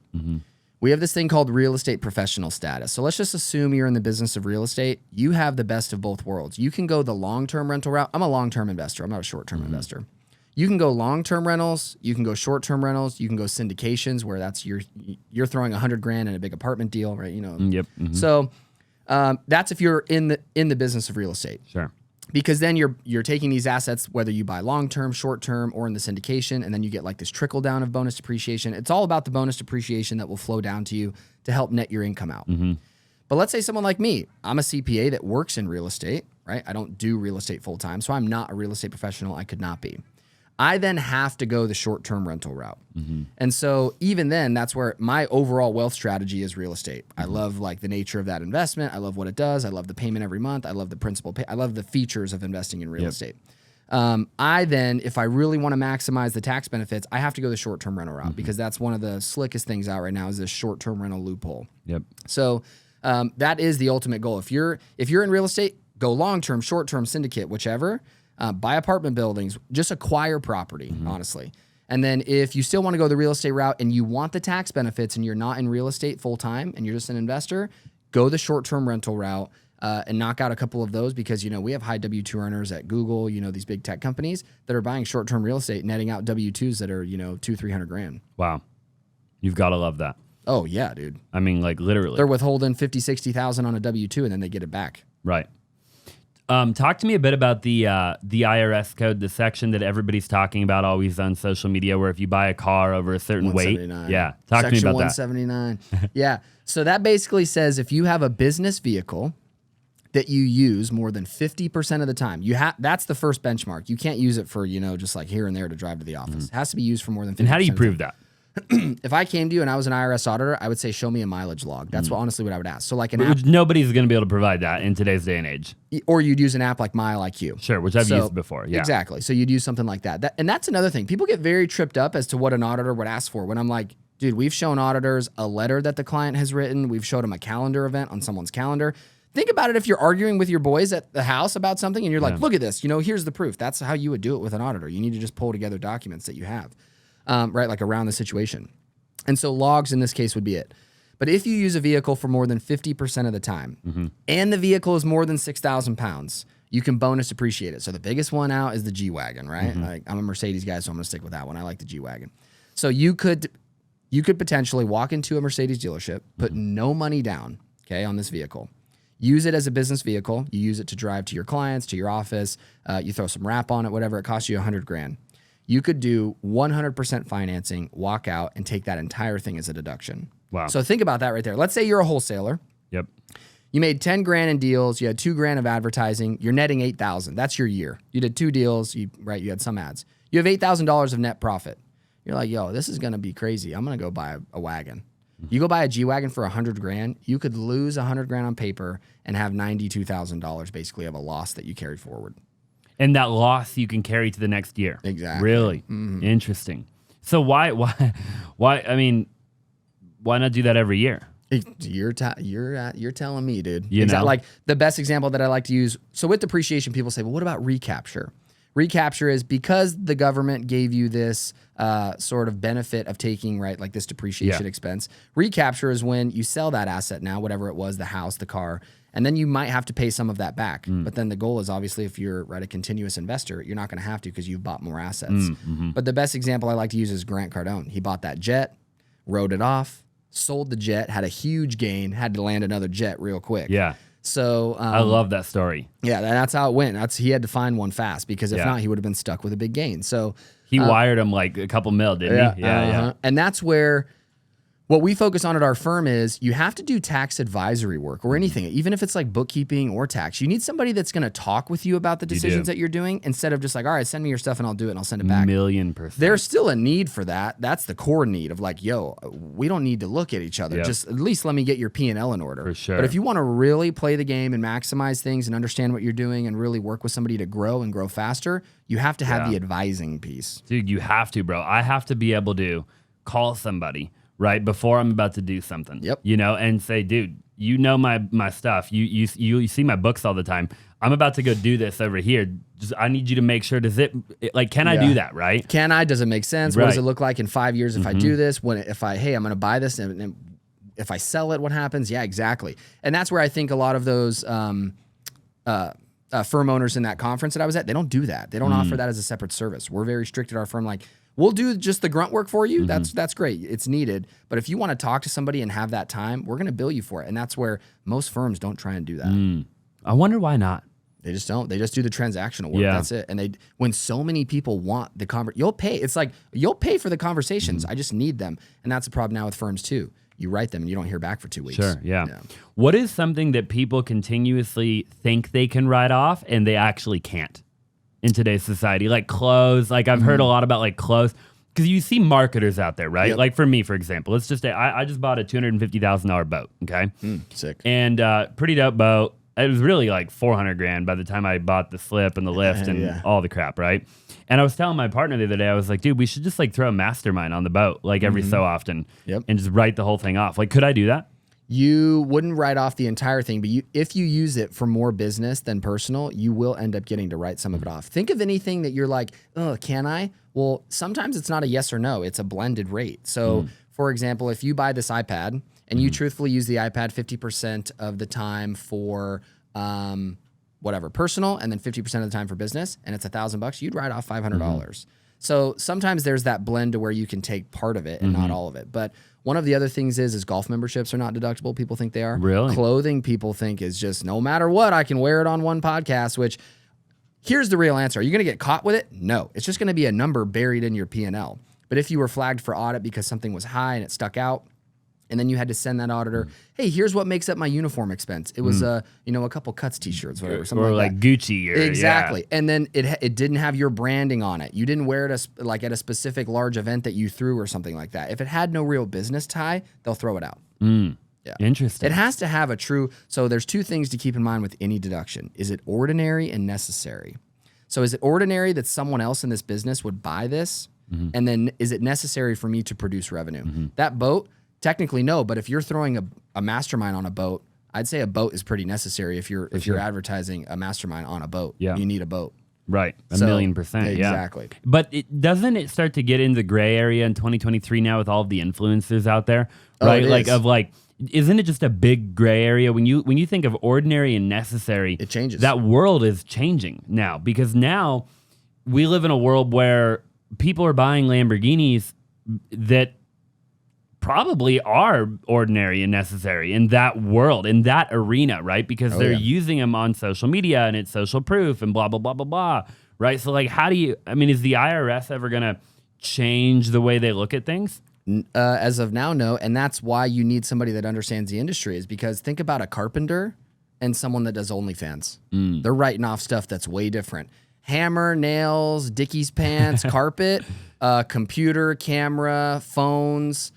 We have this thing called real estate professional status. So let's just assume you're in the business of real estate. You have the best of both worlds. You can go the long-term rental route. I'm a long-term investor. I'm not a short-term investor. You can go long-term rentals. You can go short-term rentals. You can go syndications, where that's you're throwing $100,000 in a big apartment deal, right? You know. Yep. So that's if you're in the business of real estate. Sure. Because then you're taking these assets, whether you buy long-term, short-term, or in the syndication, and then you get like this trickle down of bonus depreciation. It's all about the bonus depreciation that will flow down to you to help net your income out. But let's say someone like me, I'm a CPA that works in real estate, right? I don't do real estate full-time, so I'm not a real estate professional. I could not be. I then have to go the short-term rental route. And so even then, that's where my overall wealth strategy is real estate. I love like the nature of that investment. I love what it does. I love the payment every month. I love the principal pay. I love the features of investing in real estate. I then, if I really want to maximize the tax benefits, I have to go the short-term rental route, because that's one of the slickest things out right now, is this short-term rental loophole. So that is the ultimate goal. If you're in real estate, go long-term, short-term, syndicate, whichever. Buy apartment buildings, just acquire property, honestly. And then if you still want to go the real estate route and you want the tax benefits and you're not in real estate full time and you're just an investor, go the short-term rental route and knock out a couple of those, because, you know, we have high W-2 earners at Google, you know, these big tech companies that are buying short-term real estate, netting out W-2s that are, you know, $200,000-$300,000. Wow. You've got to love that. Oh yeah, dude. I mean, like literally. They're withholding $50,000-$60,000 on a W-2 and then they get it back. Right. Talk to me a bit about the IRS code, the section that everybody's talking about always on social media, where if you buy a car over a certain weight, talk to me about that. Section 179. Yeah, so that basically says if you have a business vehicle that you use more than 50% of the time, that's the first benchmark. You can't use it for just like here and there to drive to the office. It has to be used for more than 50%. And how do you prove that? If I came to you and I was an IRS auditor, I would say, show me a mileage log. That's honestly what I would ask. So like an app, nobody's going to be able to provide that in today's day and age. Or you'd use an app like MileIQ. Sure, which I've used before. Yeah, exactly. So you'd use something like that. And that's another thing. People get very tripped up as to what an auditor would ask for. When I'm like, dude, we've shown auditors a letter that the client has written. We've showed them a calendar event on someone's calendar. Think about it if you're arguing with your boys at the house about something and you're like, look at this, here's the proof. That's how you would do it with an auditor. You need to just pull together documents that you have, right, like around the situation. And so logs in this case would be it. But if you use a vehicle for more than 50% of the time and the vehicle is more than 6,000 pounds, you can bonus depreciate it. So the biggest one out is the G-Wagon, right? Like, I'm a Mercedes guy, so I'm going to stick with that one. I like the G-Wagon. So you could potentially walk into a Mercedes dealership, put no money down, okay, on this vehicle. Use it as a business vehicle. You use it to drive to your clients, to your office. You throw some wrap on it, whatever. It costs you $100,000. You could do 100% financing, walk out, and take that entire thing as a deduction. Wow. So think about that right there. Let's say you're a wholesaler. Yep. You made $10,000 in deals. You had $2,000 of advertising. You're netting $8,000. That's your year. You did 2 deals. You had some ads. You have $8,000 of net profit. You're like, yo, this is gonna be crazy. I'm gonna go buy a wagon. You go buy a G-Wagon for $100,000. You could lose $100,000 on paper and have $92,000 basically of a loss that you carried forward. And that loss you can carry to the next year. Exactly. Really interesting. So why? I mean, why not do that every year? You're telling me, dude. You know? Like the best example that I like to use. So with depreciation, people say, well, what about recapture? Recapture is because the government gave you this sort of benefit of taking, right, like this depreciation expense. Recapture is when you sell that asset now, whatever it was, the house, the car, and then you might have to pay some of that back. But then the goal is obviously if you're a continuous investor, you're not going to have to because you've bought more assets. But the best example I like to use is Grant Cardone. He bought that jet, wrote it off, sold the jet, had a huge gain, had to land another jet real quick. Yeah. So I love that story. Yeah, that's how it went. He had to find one fast because if not, he would have been stuck with a big gain. So he wired him like a couple mil, didn't he? Yeah. And that's where what we focus on at our firm is you have to do tax advisory work or anything, even if it's like bookkeeping or tax. You need somebody that's going to talk with you about the decisions that you're doing instead of just like, all right, send me your stuff and I'll do it and I'll send it back. 1,000,000%. There's still a need for that. That's the core need of like, yo, we don't need to look at each other. Just at least let me get your P&L in order. For sure. But if you want to really play the game and maximize things and understand what you're doing and really work with somebody to grow and grow faster, you have to have the advising piece. Dude, you have to, bro. I have to be able to call somebody right before I'm about to do something. Yep. And say, dude, my stuff. You see my books all the time. I'm about to go do this over here. I need you to make sure can I do that, right? Can I? Does it make sense? Right. What does it look like in 5 years if I do this? I'm going to buy this and if I sell it, what happens? Yeah, exactly. And that's where I think a lot of those firm owners in that conference that I was at, they don't do that. They don't offer that as a separate service. We're very strict at our firm. Like, we'll do just the grunt work for you. That's great. It's needed. But if you want to talk to somebody and have that time, we're going to bill you for it. And that's where most firms don't try and do that. I wonder why not. They just don't. They just do the transactional work. That's it. And when so many people want the you'll pay. It's like you'll pay for the conversations. I just need them. And that's a problem now with firms too. You write them and you don't hear back for 2 weeks. Sure, yeah. What is something that people continuously think they can write off and they actually can't in today's society? Like clothes. Like I've heard a lot about like clothes. Because you see marketers out there, right? Like for me, for example, let's just say I just bought a $250,000 boat, okay? Sick. And pretty dope boat. It was really like $400,000 by the time I bought the slip and the lift and all the crap, right? And I was telling my partner the other day, I was like, dude, we should just like throw a mastermind on the boat like every so often and just write the whole thing off. Like, could I do that? You wouldn't write off the entire thing, but if you use it for more business than personal, you will end up getting to write some of it off. Think of anything that you're like, oh, can I? Well, sometimes it's not a yes or no. It's a blended rate. So, for example, if you buy this iPad and you truthfully use the iPad 50% of the time for whatever, personal, and then 50% of the time for business, and it's $1,000, you'd write off $500. So sometimes there's that blend to where you can take part of it and not all of it. But one of the other things is golf memberships are not deductible. People think they are. Really? Clothing, people think is just no matter what, I can wear it on one podcast, which here's the real answer. Are you going to get caught with it? No. It's just going to be a number buried in your P&L. But if you were flagged for audit because something was high and it stuck out, and then you had to send that auditor, hey, here's what makes up my uniform expense. It was a couple Cuts t-shirts, whatever, something or like that. Gucci, or Exactly. And then it didn't have your branding on it. You didn't wear it at a specific large event that you threw or something like that. If it had no real business tie, they'll throw it out. Yeah. Interesting. It has to have a true. So there's two things to keep in mind with any deduction. Is it ordinary and necessary? So is it ordinary that someone else in this business would buy this? And then is it necessary for me to produce revenue? That boat. Technically, no, but if you're throwing a mastermind on a boat, I'd say a boat is pretty necessary if you're advertising a mastermind on a boat. Yeah. You need a boat. Right. A million percent. Exactly. Yeah. But doesn't it start to get into the gray area in 2023 now with all of the influencers out there? Right? Isn't it just a big gray area? When you think of ordinary and necessary, It changes. That world is changing now, because now we live in a world where people are buying Lamborghinis that probably are ordinary and necessary in that world, in that arena, right? Because they're using them on social media and it's social proof and blah, blah, blah, blah, blah, right? So like, is the IRS ever going to change the way they look at things? As of now, no. And that's why you need somebody that understands the industry, is because think about a carpenter and someone that does OnlyFans. They're writing off stuff that's way different. Hammer, nails, Dickies pants, carpet, computer, camera, phones,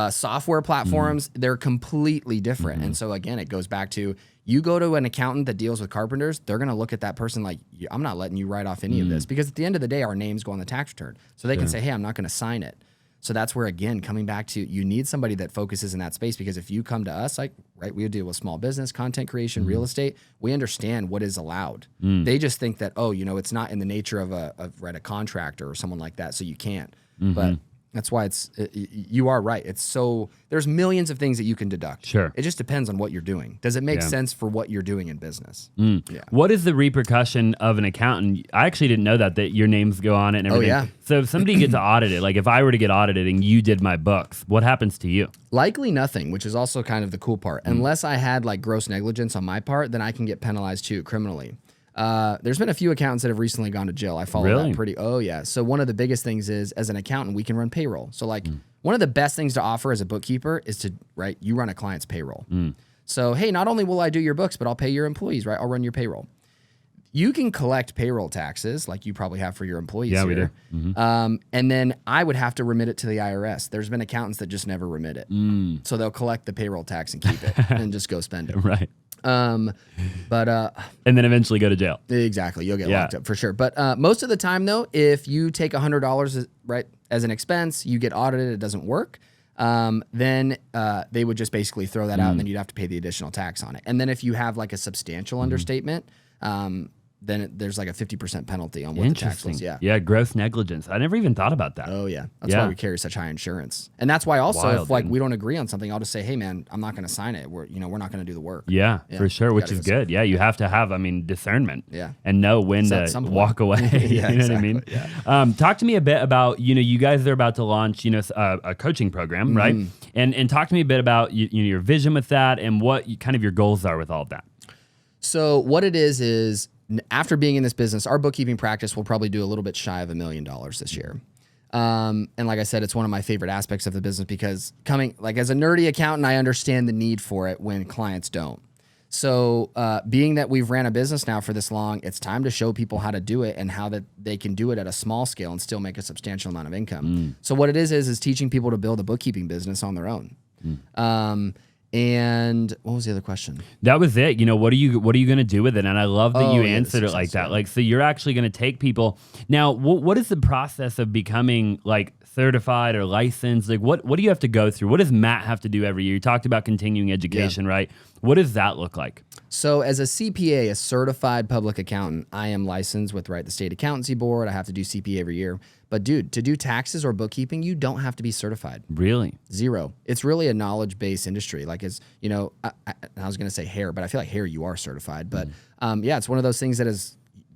software platforms, they're completely different. And so again, it goes back to, you go to an accountant that deals with carpenters, they're going to look at that person like, I'm not letting you write off any of this, because at the end of the day, our names go on the tax return. So they can say, hey, I'm not going to sign it. So that's where, again, coming back to, you need somebody that focuses in that space, because if you come to us, we deal with small business, content creation, real estate, we understand what is allowed. They just think that, it's not in the nature of a contractor or someone like that, so you can't. But that's why you are right. There's millions of things that you can deduct. Sure. It just depends on what you're doing. Does it make sense for what you're doing in business? Yeah. What is the repercussion of an accountant? I actually didn't know that your names go on it and everything. Oh, yeah. So if somebody gets audited, like if I were to get audited and you did my books, what happens to you? Likely nothing, which is also kind of the cool part. Unless I had gross negligence on my part, then I can get penalized too, criminally. There's been a few accountants that have recently gone to jail. I follow that pretty. Oh yeah. So one of the biggest things is, as an accountant, we can run payroll. So one of the best things to offer as a bookkeeper is you run a client's payroll. So, hey, not only will I do your books, but I'll pay your employees, right? I'll run your payroll. You can collect payroll taxes like you probably have for your employees here. We do. And then I would have to remit it to the IRS. There's been accountants that just never remit it. So they'll collect the payroll tax and keep it and just go spend it. Right. And then eventually go to jail. Exactly. You'll get locked up for sure. But most of the time, though, if you take $100 as an expense, you get audited, it doesn't work, then they would just basically throw that out, and then you'd have to pay the additional tax on it. And then if you have a substantial understatement, then there's a 50% penalty on what the tax was. Yeah. Yeah, gross negligence. I never even thought about that. Oh, yeah. That's why we carry such high insurance. And that's why also, if we don't agree on something, I'll just say, hey, man, I'm not going to sign it. We're not going to do the work. Yeah, for sure, which is good. Yeah, you have to have, discernment. Yeah. And know when to walk away. Yeah, you know what I mean? Yeah. Talk to me a bit about, you guys are about to launch, a coaching program, right? And talk to me a bit about your vision with that and what kind of your goals are with all of that. So what it is after being in this business, our bookkeeping practice will probably do a little bit shy of $1 million this year. And like I said, it's one of my favorite aspects of the business, because as a nerdy accountant, I understand the need for it when clients don't. So being that we've ran a business now for this long, it's time to show people how to do it and how that they can do it at a small scale and still make a substantial amount of income. So what it is teaching people to build a bookkeeping business on their own. And what was the other question? That was it. What are you going to do with it? And I love that you answered it like that. So you're actually going to take people. Now, what is the process of becoming certified or licensed? What do you have to go through? What does Matt have to do every year? You talked about continuing education, right? What does that look like? So as a CPA, a certified public accountant, I am licensed with the State Accountancy Board. I have to do CPA every year. But dude, to do taxes or bookkeeping, you don't have to be certified. Really? Zero. It's really a knowledge-based industry. I was going to say hair, but I feel like hair, you are certified. But it's one of those things that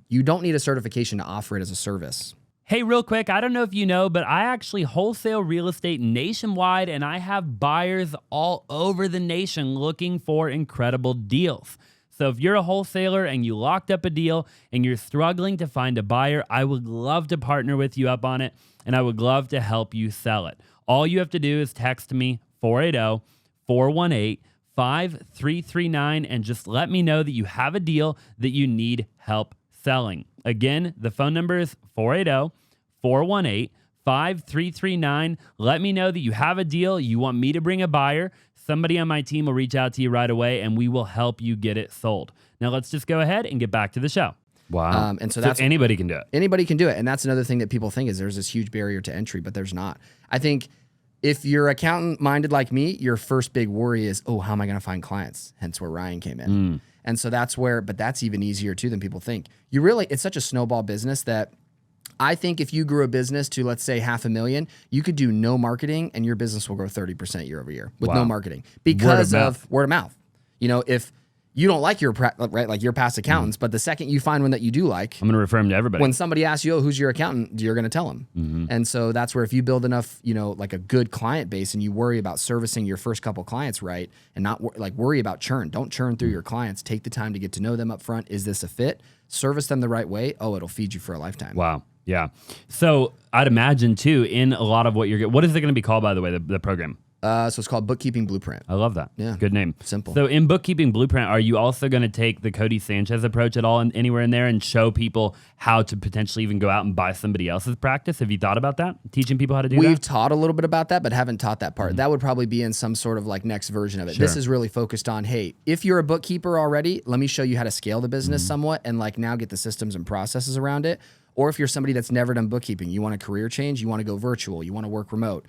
you don't need a certification to offer it as a service. Hey, real quick, I don't know if you know, but I actually wholesale real estate nationwide, and I have buyers all over the nation looking for incredible deals. So if you're a wholesaler and you locked up a deal and you're struggling to find a buyer, I would love to partner with you up on it, and I would love to help you sell it. All you have to do is text me 480-418-5339 and just let me know that you have a deal that you need help selling. Again, the phone number is 480-418-5339. Let me know that you have a deal, you want me to bring a buyer. Somebody on my team will reach out to you right away and we will help you get it sold. Now let's just go ahead and get back to the show. Wow. And so that's anybody can do it. Anybody can do it. And that's another thing that people think is there's this huge barrier to entry, but there's not. I think if you're accountant minded like me, your first big worry is, oh, how am I going to find clients? Hence where Ryan came in. And so that's where, but that's even easier too than people think. It's such a snowball business that I think if you grew a business to, let's say, $500,000, you could do no marketing and your business will grow 30% year over year with no marketing because of word of mouth. You know, if you don't like your past accountants, but the second you find one that you do like, I'm going to refer them to everybody. When somebody asks you, oh, who's your accountant, you're going to tell them. And so that's where if you build enough, like a good client base and you worry about servicing your first couple clients right and not worry about churn. Don't churn through your clients. Take the time to get to know them up front. Is this a fit? Service them the right way. Oh, it'll feed you for a lifetime. Wow. Yeah. So I'd imagine too, in a lot of what what is it going to be called, by the way, the program? So it's called Bookkeeping Blueprint. I love that. Yeah. Good name. Simple. So in Bookkeeping Blueprint, are you also going to take the Cody Sanchez approach at all anywhere in there and show people how to potentially even go out and buy somebody else's practice? Have you thought about that? Teaching people how to do that? We've taught a little bit about that, but haven't taught that part. That would probably be in some sort of next version of it. This is really focused on, hey, if you're a bookkeeper already, let me show you how to scale the business somewhat and now get the systems and processes around it. Or if you're somebody that's never done bookkeeping, you want a career change, you want to go virtual, you want to work remote,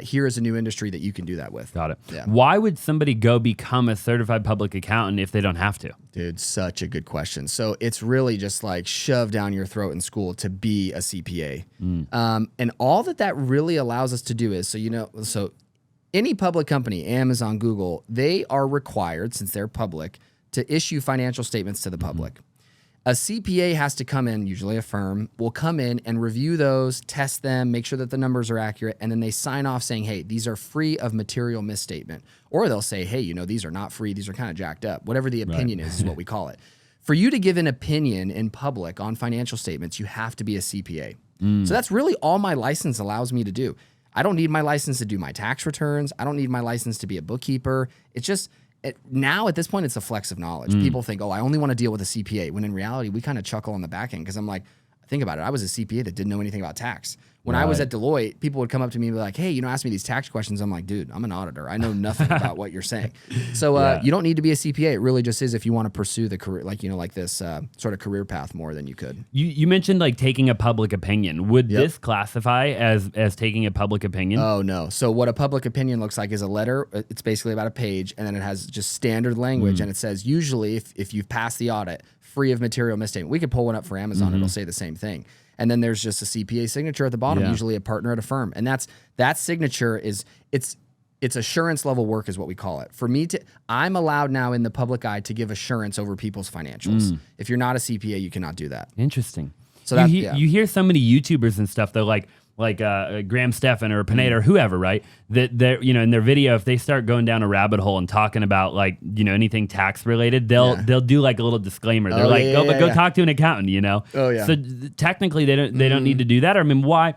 here is a new industry that you can do that with. Got it. Yeah. Why would somebody go become a certified public accountant if they don't have to? Dude, such a good question. So it's really just shoved down your throat in school to be a CPA. And all that really allows us to do is, so any public company, Amazon, Google, they are required, since they're public, to issue financial statements to the public. A CPA has to come in, usually a firm, will come in and review those, test them, make sure that the numbers are accurate, and then they sign off saying, hey, these are free of material misstatement. Or they'll say, hey, these are not free, these are kind of jacked up. Whatever the opinion is what we call it. For you to give an opinion in public on financial statements, you have to be a CPA. So that's really all my license allows me to do. I don't need my license to do my tax returns. I don't need my license to be a bookkeeper. It's just... now, at this point, it's a flex of knowledge. People think, oh, I only want to deal with a CPA, when in reality, we kind of chuckle on the back end because I'm like, think about it. I was a CPA that didn't know anything about tax. When I was at Deloitte, people would come up to me and be like, hey, ask me these tax questions. I'm like, dude, I'm an auditor. I know nothing about what you're saying. So you don't need to be a CPA. It really just is if you want to pursue the career, this sort of career path more than you could. You mentioned taking a public opinion. Would this classify as taking a public opinion? Oh, no. So what a public opinion looks like is a letter. It's basically about a page, and then it has just standard language, and it says, usually, if you've passed the audit, free of material misstatement. We could pull one up for Amazon. It'll say the same thing. And then there's just a CPA signature at the bottom, usually a partner at a firm. And that signature it's assurance level work is what we call it. For me I'm allowed now in the public eye to give assurance over people's financials. If you're not a CPA, you cannot do that. Interesting. So you hear so many YouTubers and stuff though, like Graham Stephan or Pineda or whoever, right? That they're, in their video, if they start going down a rabbit hole and talking about anything tax related, they'll do a little disclaimer. They're go talk to an accountant, Oh yeah. So technically they don't need to do that. Or I mean, why?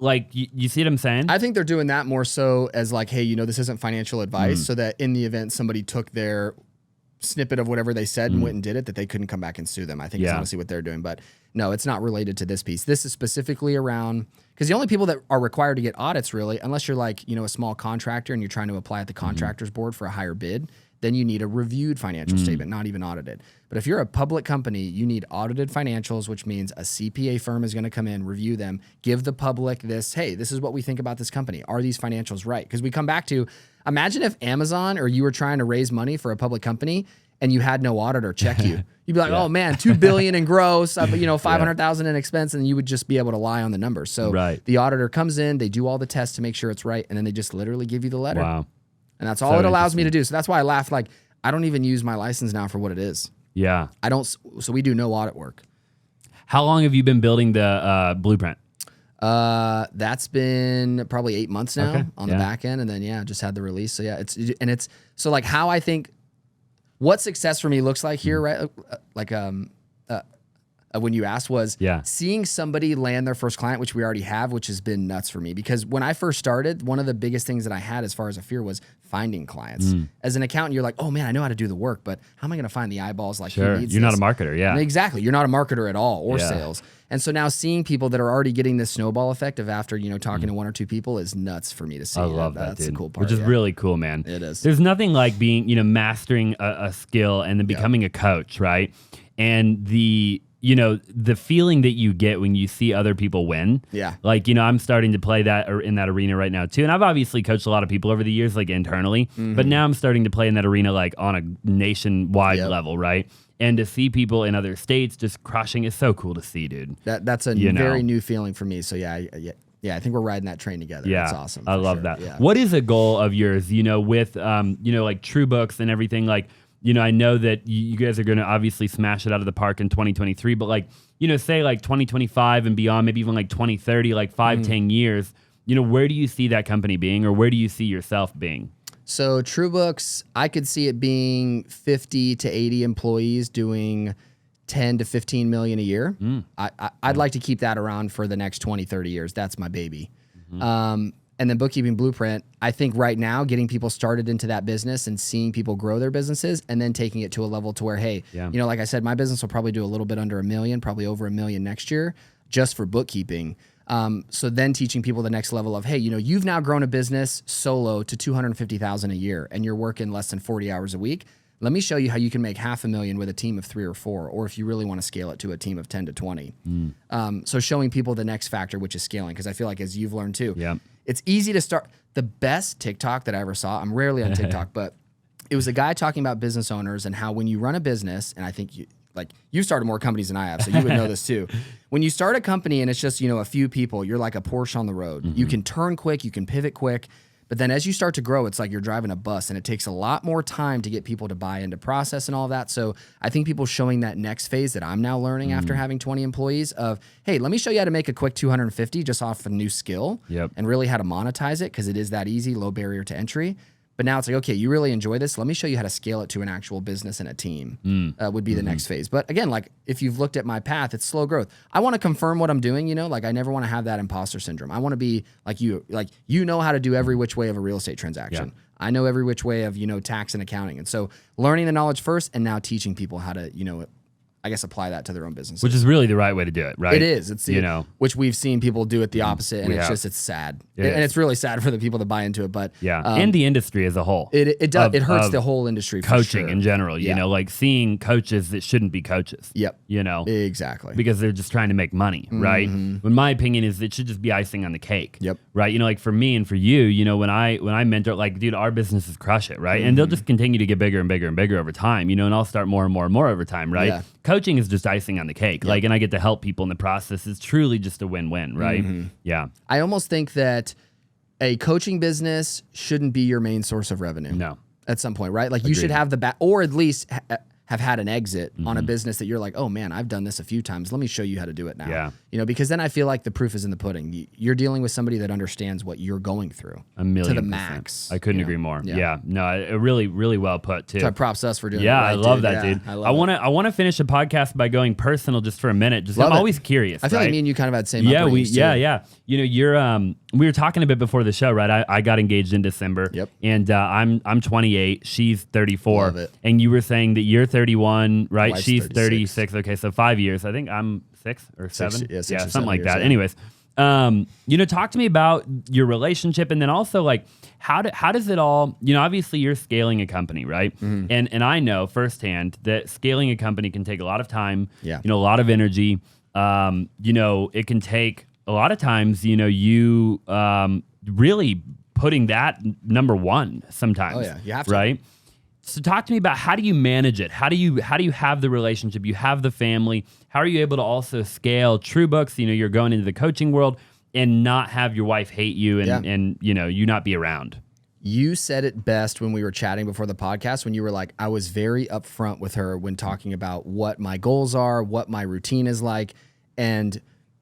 You see what I'm saying? I think they're doing that more so as hey, this isn't financial advice, so that in the event somebody took their snippet of whatever they said and went and did it, that they couldn't come back and sue them. I think is honestly what they're doing. But no, it's not related to this piece. This is specifically around, because the only people that are required to get audits really, unless you're a small contractor and you're trying to apply at the contractors board for a higher bid, then you need a reviewed financial statement, not even audited. But if you're a public company, you need audited financials, which means a CPA firm is going to come in, review them, give the public this, hey, this is what we think about this company. Are these financials right? Because we come back to, imagine if Amazon or you were trying to raise money for a public company and you had no auditor check you. You'd be like, oh man, $2 billion in gross, $500,000 in expense, and you would just be able to lie on the numbers. So the auditor comes in, they do all the tests to make sure it's right, and then they just literally give you the letter. Wow. And that's all it allows me to do. So that's why I laugh. I don't even use my license now for what it is. Yeah. So we do no audit work. How long have you been building the blueprint? That's been probably 8 months now on the Yeah. back end. And then, just had the release. So it's so like how I think what success for me looks like here, right? When you asked was seeing somebody land their first client, which we already have, which has been nuts for me. Because when I first started, one of the biggest things that I had as far as a fear was finding clients. As an accountant, you're like, oh man, I know how to do the work, but how am I going to find the eyeballs? Like, Sure. who needs You're this? not a marketer. Yeah. Exactly. You're not a marketer at all or sales. And so now seeing people that are already getting this snowball effect of after, talking to one or two people is nuts for me to see. I love that, That's dude. the cool part. Which is really cool, man. It is. There's nothing like being, mastering a skill and then becoming a coach, right? And the feeling that you get when you see other people win. Yeah. Like, I'm starting to play that or in that arena right now too. And I've obviously coached a lot of people over the years, like internally, but now I'm starting to play in that arena, like on a nationwide level, right? And to see people in other states just crushing is so cool to see, dude. That's a very new feeling for me. So I think we're riding that train together. Yeah. That's awesome. I love that. Yeah. What is a goal of yours, with, like TrueBooks and everything? Like, I know that you guys are going to obviously smash it out of the park in 2023, but like, say like 2025 and beyond, maybe even like 2030, like 5-10 years, where do you see that company being, or where do you see yourself being? So TrueBooks, I could see it being 50 to 80 employees doing 10 to 15 million a year. I'd like to keep that around for the next 20, 30 years. That's my baby. And then Bookkeeping Blueprint, I think right now getting people started into that business and seeing people grow their businesses and then taking it to a level to where, hey, like I said, my business will probably do a little bit under $1 million, probably over $1 million next year just for bookkeeping. So then teaching people the next level of, hey, you've now grown a business solo to $250,000 a year and you're working less than 40 hours a week. Let me show you how you can make $500,000 with a team of 3 or 4, or if you really want to scale it to a team of 10 to 20. So showing people the next factor, which is scaling, because I feel like as you've learned too, it's easy to start. The best TikTok that I ever saw, I'm rarely on TikTok, but it was a guy talking about business owners and how when you run a business, and I think you started more companies than I have, so you would know this too. When you start a company and it's just, a few people, you're like a Porsche on the road. You can turn quick, you can pivot quick. But then as you start to grow, it's like you're driving a bus and it takes a lot more time to get people to buy into process and all of that. So I think people showing that next phase that I'm now learning after having 20 employees of, hey, let me show you how to make a quick 250 just off a new skill and really how to monetize it because it is that easy, low barrier to entry. But now it's like, okay, you really enjoy this. Let me show you how to scale it to an actual business and a team would be the next phase. But again, like if you've looked at my path, it's slow growth. I want to confirm what I'm doing, like I never want to have that imposter syndrome. I want to be like you know how to do every which way of a real estate transaction. I know every which way of, tax and accounting. And so learning the knowledge first and now teaching people how to, I guess apply that to their own business. Which is really the right way to do it, right? It is. It's which we've seen people do it the opposite, and it's sad. And it's really sad for the people that buy into it. But and the industry as a whole. It does. It hurts the whole industry. Coaching for sure. in general, like seeing coaches that shouldn't be coaches. Exactly. Because they're just trying to make money, right? When my opinion is it should just be icing on the cake. Right. Like for me and for you, when I mentor, like, dude, our businesses crush it, right? And they'll just continue to get bigger and bigger and bigger over time, and I'll start more and more and more over time, right? Yeah. Coaching is just icing on the cake. Like, and I get to help people in the process. It's truly just a win-win, right? Yeah. I almost think that a coaching business shouldn't be your main source of revenue. No. At some point, right? Like you should have or at least have had an exit on a business that you're like, oh man, I've done this a few times. Let me show you how to do it now. Because then I feel like the proof is in the pudding. You're dealing with somebody that understands what you're going through to the max. I couldn't agree more. Yeah. No, really, really well put too. So props to us for doing it. Yeah, right, I love that, dude. I want to finish a podcast by going personal just for a minute. Just I'm always curious. I feel like me and you kind of had the same upbringings too. Yeah. You're we were talking a bit before the show, right? I got engaged in December. Yep. And I'm 28. She's 34. Love it. And you were saying that you're 31, right? Wife's She's 36. 36. Okay, so 5 years. I think I'm 6 or 7. 6 yeah, or something like 7 that. years, yeah. Anyways, talk to me about your relationship, and then also like how does it all? Obviously you're scaling a company, right? And I know firsthand that scaling a company can take a lot of time. Yeah. A lot of energy. It can take a lot of times. You really putting that number one sometimes. Oh yeah, you have to. Right. So talk to me about how do you manage it? How do you have the relationship? You have the family. How are you able to also scale TrueBooks? You're going into the coaching world and not have your wife hate you and you not be around. You said it best when we were chatting before the podcast when you were like, I was very upfront with her when talking about what my goals are, what my routine is like. And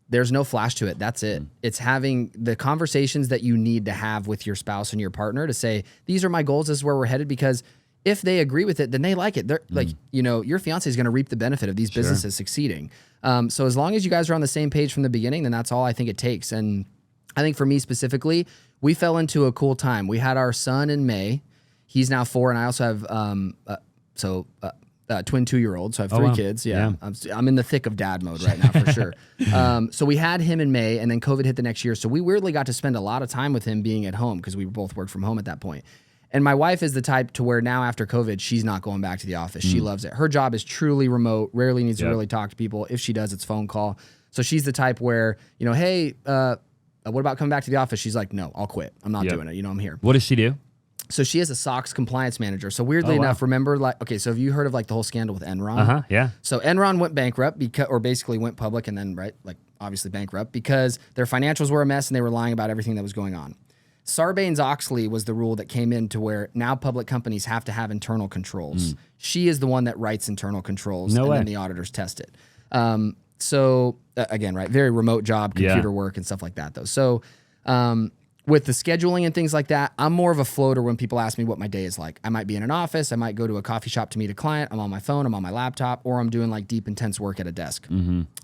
there's no flash to it. That's it. It's having the conversations that you need to have with your spouse and your partner to say, these are my goals. This is where we're headed. Because if they agree with it, then they like it. They're like, your fiance is going to reap the benefit of these businesses succeeding. So as long as you guys are on the same page from the beginning, then that's all I think it takes. And I think for me specifically, we fell into a cool time. We had our son in May. He's now 4, and I also have twin 2-year-olds. So I have 3 kids. Yeah. I'm in the thick of dad mode right now for sure. So we had him in May, and then COVID hit the next year. So we weirdly got to spend a lot of time with him being at home because we both worked from home at that point. And my wife is the type to where now after COVID, she's not going back to the office. She loves it. Her job is truly remote, rarely needs to really talk to people. If she does, it's phone call. So she's the type where, hey, what about coming back to the office? She's like, no, I'll quit. I'm not doing it. I'm here. What does she do? So she is a SOX compliance manager. So weirdly enough, remember, so have you heard of the whole scandal with Enron? Yeah. So Enron went bankrupt or basically went public and then, obviously bankrupt because their financials were a mess and they were lying about everything that was going on. Sarbanes-Oxley was the rule that came in to where now public companies have to have internal controls. She is the one that writes internal controls then the auditors test it. Again, very remote job, computer work and stuff like that though. So with the scheduling and things like that, I'm more of a floater when people ask me what my day is like. I might be in an office, I might go to a coffee shop to meet a client, I'm on my phone, I'm on my laptop, or I'm doing deep, intense work at a desk.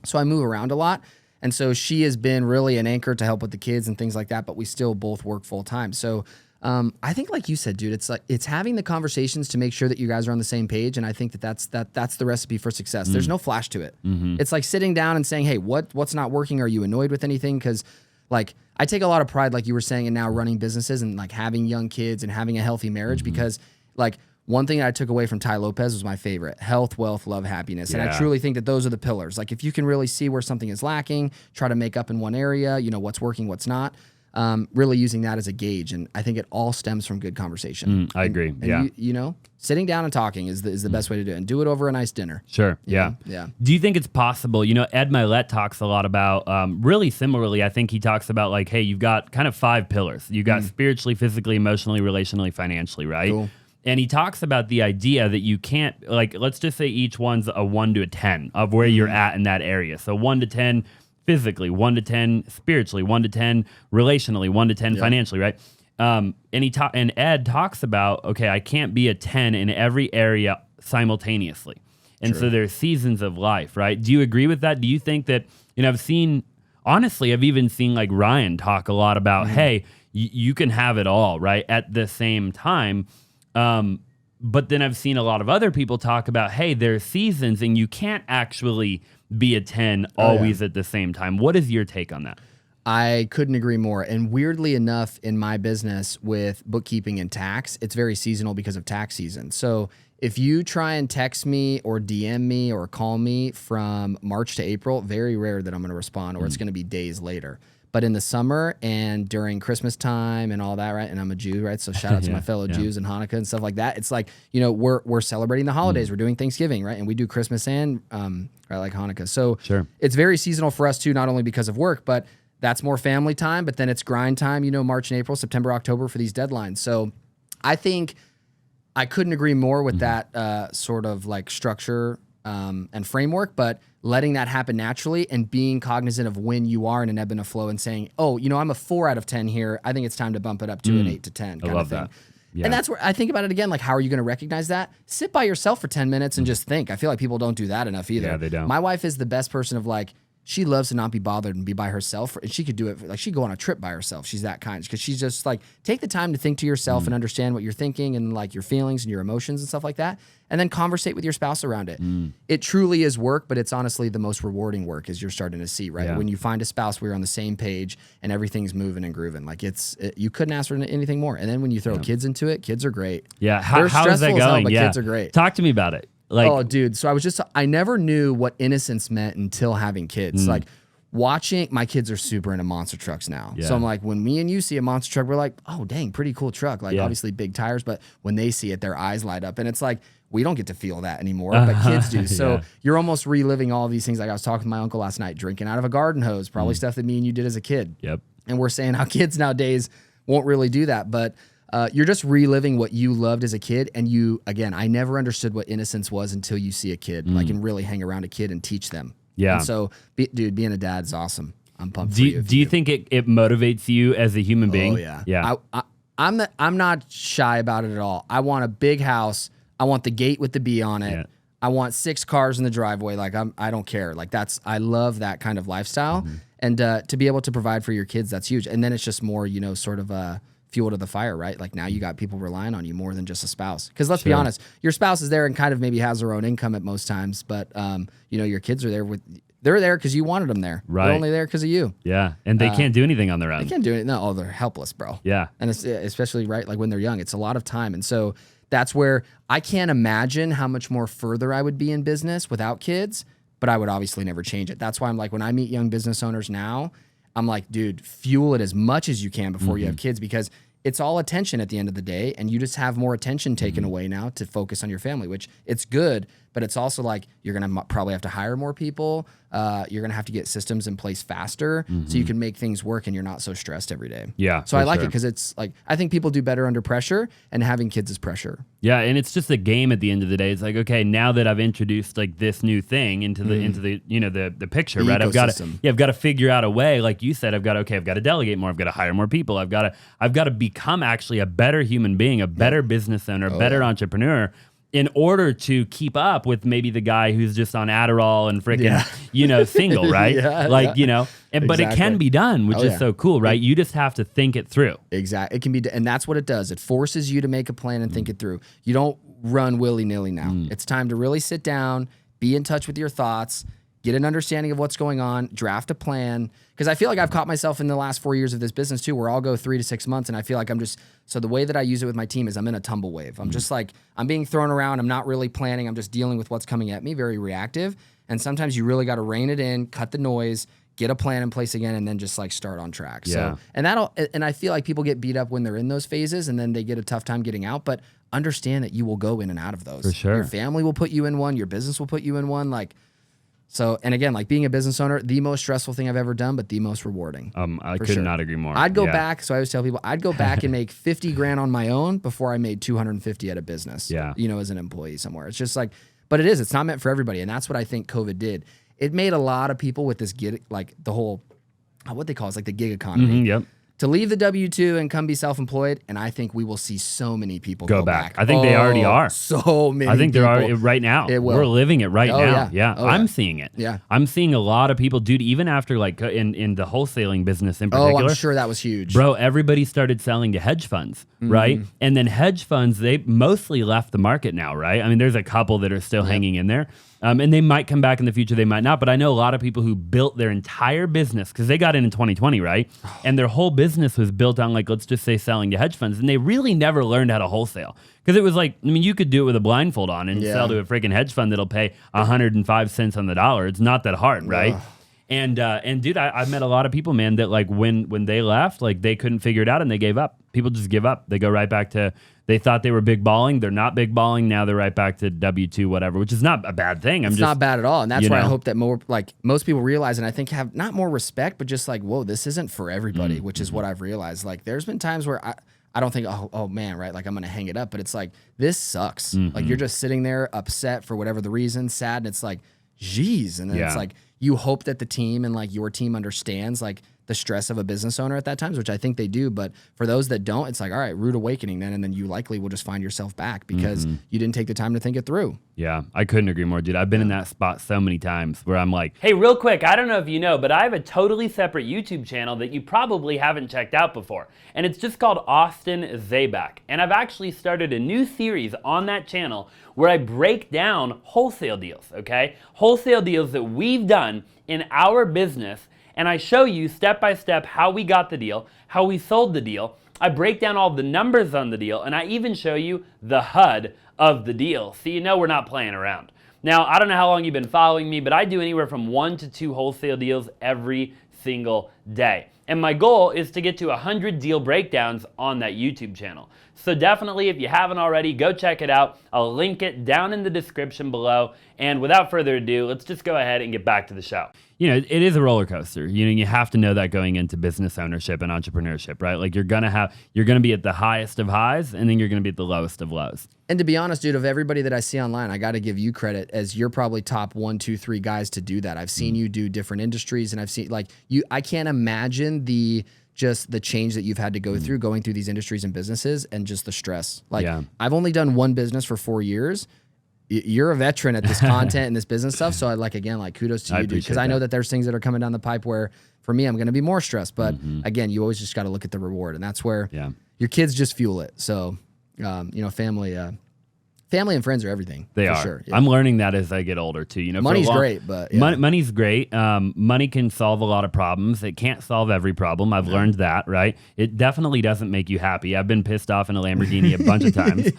So I move around a lot. And so she has been really an anchor to help with the kids and things like that, but we still both work full time. So I think like you said, dude, it's having the conversations to make sure that you guys are on the same page. And I think that's the recipe for success. There's no flash to it. It's like sitting down and saying, hey, what's not working? Are you annoyed with anything? Because I take a lot of pride, like you were saying, in now running businesses and having young kids and having a healthy marriage because one thing that I took away from Ty Lopez was my favorite: health, wealth, love, happiness. And I truly think that those are the pillars. If you can really see where something is lacking, try to make up in one area, what's working, what's not, really using that as a gauge. And I think it all stems from good conversation. I agree. And sitting down and talking is the best way to do it, and do it over a nice dinner. Sure. Yeah. Do you think it's possible? Ed Milet talks a lot about, really similarly, I think he talks about hey, you've got kind of 5 pillars. You've got spiritually, physically, emotionally, relationally, financially, right? Cool. And he talks about the idea that you can't, let's just say each one's a 1 to a 10 of where you're at in that area. So 1 to 10 physically, 1 to 10 spiritually, 1 to 10 relationally, 1 to 10 financially, right? And Ed talks about, okay, I can't be a 10 in every area simultaneously. And so there's seasons of life, right? Do you agree with that? Do you think that, I've even seen Ryan talk a lot about, hey, you can have it all, right? At the same time. But then I've seen a lot of other people talk about, hey, there are seasons and you can't actually be a 10 always at the same time. What is your take on that? I couldn't agree more. And weirdly enough, in my business with bookkeeping and tax, it's very seasonal because of tax season. So if you try and text me or DM me or call me from March to April, very rare that I'm going to respond, or it's going to be days later. But in the summer and during Christmas time and all that, right? And I'm a Jew, right? So shout out to my fellow Jews and Hanukkah and stuff like that. It's we're celebrating the holidays. We're doing Thanksgiving, right? And we do Christmas and Hanukkah. So it's very seasonal for us too, not only because of work, but that's more family time. But then it's grind time, March and April, September, October for these deadlines. So I think I couldn't agree more with that sort of structure and framework, but letting that happen naturally and being cognizant of when you are in an ebb and a flow and saying, oh, I'm a 4 out of 10 here. I think it's time to bump it up to an 8 to 10 kind of thing. That. Yeah. And that's where I think about it again, how are you going to recognize that? Sit by yourself for 10 minutes and just think. I feel like people don't do that enough either. Yeah, they don't. My wife is the best person of she loves to not be bothered and be by herself. And she could do it. She'd go on a trip by herself. She's that kind. Because she's just take the time to think to yourself and understand what you're thinking and your feelings and your emotions and stuff like that. And then conversate with your spouse around it. It truly is work, but it's honestly the most rewarding work as you're starting to see, right? Yeah. When you find a spouse where you're on the same page and everything's moving and grooving. You couldn't ask for anything more. And then when you throw kids into it, kids are great. Yeah. How is that going? But kids are great. Talk to me about it. Oh, dude. So I never knew what innocence meant until having kids. Watching, my kids are super into monster trucks now. Yeah. So I'm when me and you see a monster truck, we're oh, dang, pretty cool truck. Obviously big tires, but when they see it, their eyes light up. And it's we don't get to feel that anymore, but kids do. So you're almost reliving all of these things. I was talking to my uncle last night, drinking out of a garden hose, probably stuff that me and you did as a kid. Yep. And we're saying how kids nowadays won't really do that. But you're just reliving what you loved as a kid. And I never understood what innocence was until you see a kid, and really hang around a kid and teach them. Yeah. And so, dude, being a dad is awesome. I'm pumped for Do you. do you think it motivates you as a human being? Oh yeah. Yeah. I'm not shy about it at all. I want a big house. I want the gate with the B on it. Yeah. I want 6 cars in the driveway. Like I don't care. Like I love that kind of lifestyle. And to be able to provide for your kids, that's huge. And then it's just more, sort of fuel to the fire, right? Like now you got people relying on you more than just a spouse. Because let's be honest, your spouse is there and kind of maybe has their own income at most times, but your kids are there they're there because you wanted them there. Right. They're only there because of you. Yeah. And they can't do anything on their own. They can't do it. No, they're helpless, bro. Yeah. And it's, especially right, like when they're young, it's a lot of time. And so that's where I can't imagine how much more further I would be in business without kids, but I would obviously never change it. That's why I'm like, when I meet young business owners now, I'm like, dude, fuel it as much as you can before you have kids, because it's all attention at the end of the day. And you just have more attention taken away now to focus on your family, which it's good, but it's also like, you're going to probably have to hire more people. You're going to have to get systems in place faster so you can make things work and you're not so stressed every day. Yeah. So I like it because it's like, I think people do better under pressure, and having kids is pressure. Yeah, and it's just a game at the end of the day. It's like, okay, now that I've introduced like this new thing into the the picture, right? Ecosystem. I've got to figure out a way, like you said, I've got to delegate more, I've got to hire more people, I've got to become actually a better human being, a better business owner, a better entrepreneur, in order to keep up with maybe the guy who's just on Adderall and freaking, single, right? But it can be done, which is so cool, right? You just have to think it through. Exactly. It can be, and that's what it does. It forces you to make a plan and think it through. You don't run willy-nilly now. It's time to really sit down, be in touch with your thoughts, get an understanding of what's going on, draft a plan. Because I feel like I've caught myself in the last 4 years of this business too, where I'll go 3 to 6 months and I feel like so the way that I use it with my team is I'm in a tumble wave. I'm just like, I'm being thrown around. I'm not really planning. I'm just dealing with what's coming at me, very reactive. And sometimes you really got to rein it in, cut the noise, get a plan in place again, and then just like start on track. Yeah. So, and I feel like people get beat up when they're in those phases and then they get a tough time getting out, but understand that you will go in and out of those. For sure. Your family will put you in one, your business will put you in one. So, and again, like being a business owner, the most stressful thing I've ever done, but the most rewarding. I could not agree more. I'd go back. So I always tell people, I'd go back and make 50 grand on my own before I made 250 at a business. Yeah. As an employee somewhere. It's just like, but it's not meant for everybody. And that's what I think COVID did. It made a lot of people with this the whole, what they call it's like the gig economy. Yep. To leave the W-2 and come be self-employed, and I think we will see so many people go back. I think they already are. So many I think people. there are right now. It will. We're living it right now. Yeah. I'm seeing it. Yeah. I'm seeing a lot of people, dude, even after like in the wholesaling business in particular. Oh, I'm sure that was huge. Bro, everybody started selling to hedge funds, right? And then hedge funds, they mostly left the market now, right? I mean, there's a couple that are still hanging in there. And they might come back in the future, they might not. But I know a lot of people who built their entire business, because they got in 2020, right? And their whole business was built on, like, let's just say selling to hedge funds. And they really never learned how to wholesale. Because it was like, I mean, you could do it with a blindfold on and sell to a freaking hedge fund that'll pay 105 cents on the dollar. It's not that hard, right? And dude, I've met a lot of people, man, that like when they left, like they couldn't figure it out and they gave up. People just give up. They go right back to, they thought they were big balling. They're not big balling. Now they're right back to W-2, whatever, which is not a bad thing. It's not bad at all. And that's why I hope that most people realize, and I think have not more respect, but just like, whoa, this isn't for everybody, which is what I've realized. Like there's been times where I don't think, oh man, right? Like I'm going to hang it up, but it's like, this sucks. Like you're just sitting there upset for whatever the reason, sad. And it's like, geez. And then it's like, you hope that the team and like your team understands like the stress of a business owner at that time, which I think they do. But for those that don't, it's like, all right, rude awakening then. And then you likely will just find yourself back because you didn't take the time to think it through. Yeah, I couldn't agree more, dude. I've been in that spot so many times where I'm like, hey, real quick, I don't know if you know, but I have a totally separate YouTube channel that you probably haven't checked out before. And it's just called Austin Zaback. And I've actually started a new series on that channel where I break down wholesale deals, okay? Wholesale deals that we've done in our business, and I show you step by step how we got the deal, how we sold the deal. I break down all the numbers on the deal, and I even show you the HUD of the deal, so you know we're not playing around. Now, I don't know how long you've been following me, but I do anywhere from 1 to 2 wholesale deals every single day. And my goal is to get to 100 deal breakdowns on that YouTube channel. So definitely, if you haven't already, go check it out. I'll link it down in the description below. And without further ado, let's just go ahead and get back to the show. You know, it is a roller coaster. You know, you have to know that going into business ownership and entrepreneurship, right? Like you're gonna be at the highest of highs, and then you're gonna be at the lowest of lows. And to be honest, dude, of everybody that I see online, I got to give you credit, as you're probably top 1, 2, 3 guys to do that. I've seen you do different industries, and I've seen like you. I can't imagine the change that you've had to go through going through these industries and businesses, and just the stress. Like I've only done one business for 4 years. You're a veteran at this content and this business stuff. So kudos to you, dude. Because I know that there's things that are coming down the pipe where for me, I'm going to be more stressed. But again, you always just got to look at the reward, and that's where your kids just fuel it. So, family and friends are everything. They are. Sure. Yeah. I'm learning that as I get older too. You know, money's great, but money's great. Money can solve a lot of problems. It can't solve every problem. I've learned that, right? It definitely doesn't make you happy. I've been pissed off in a Lamborghini a bunch of times.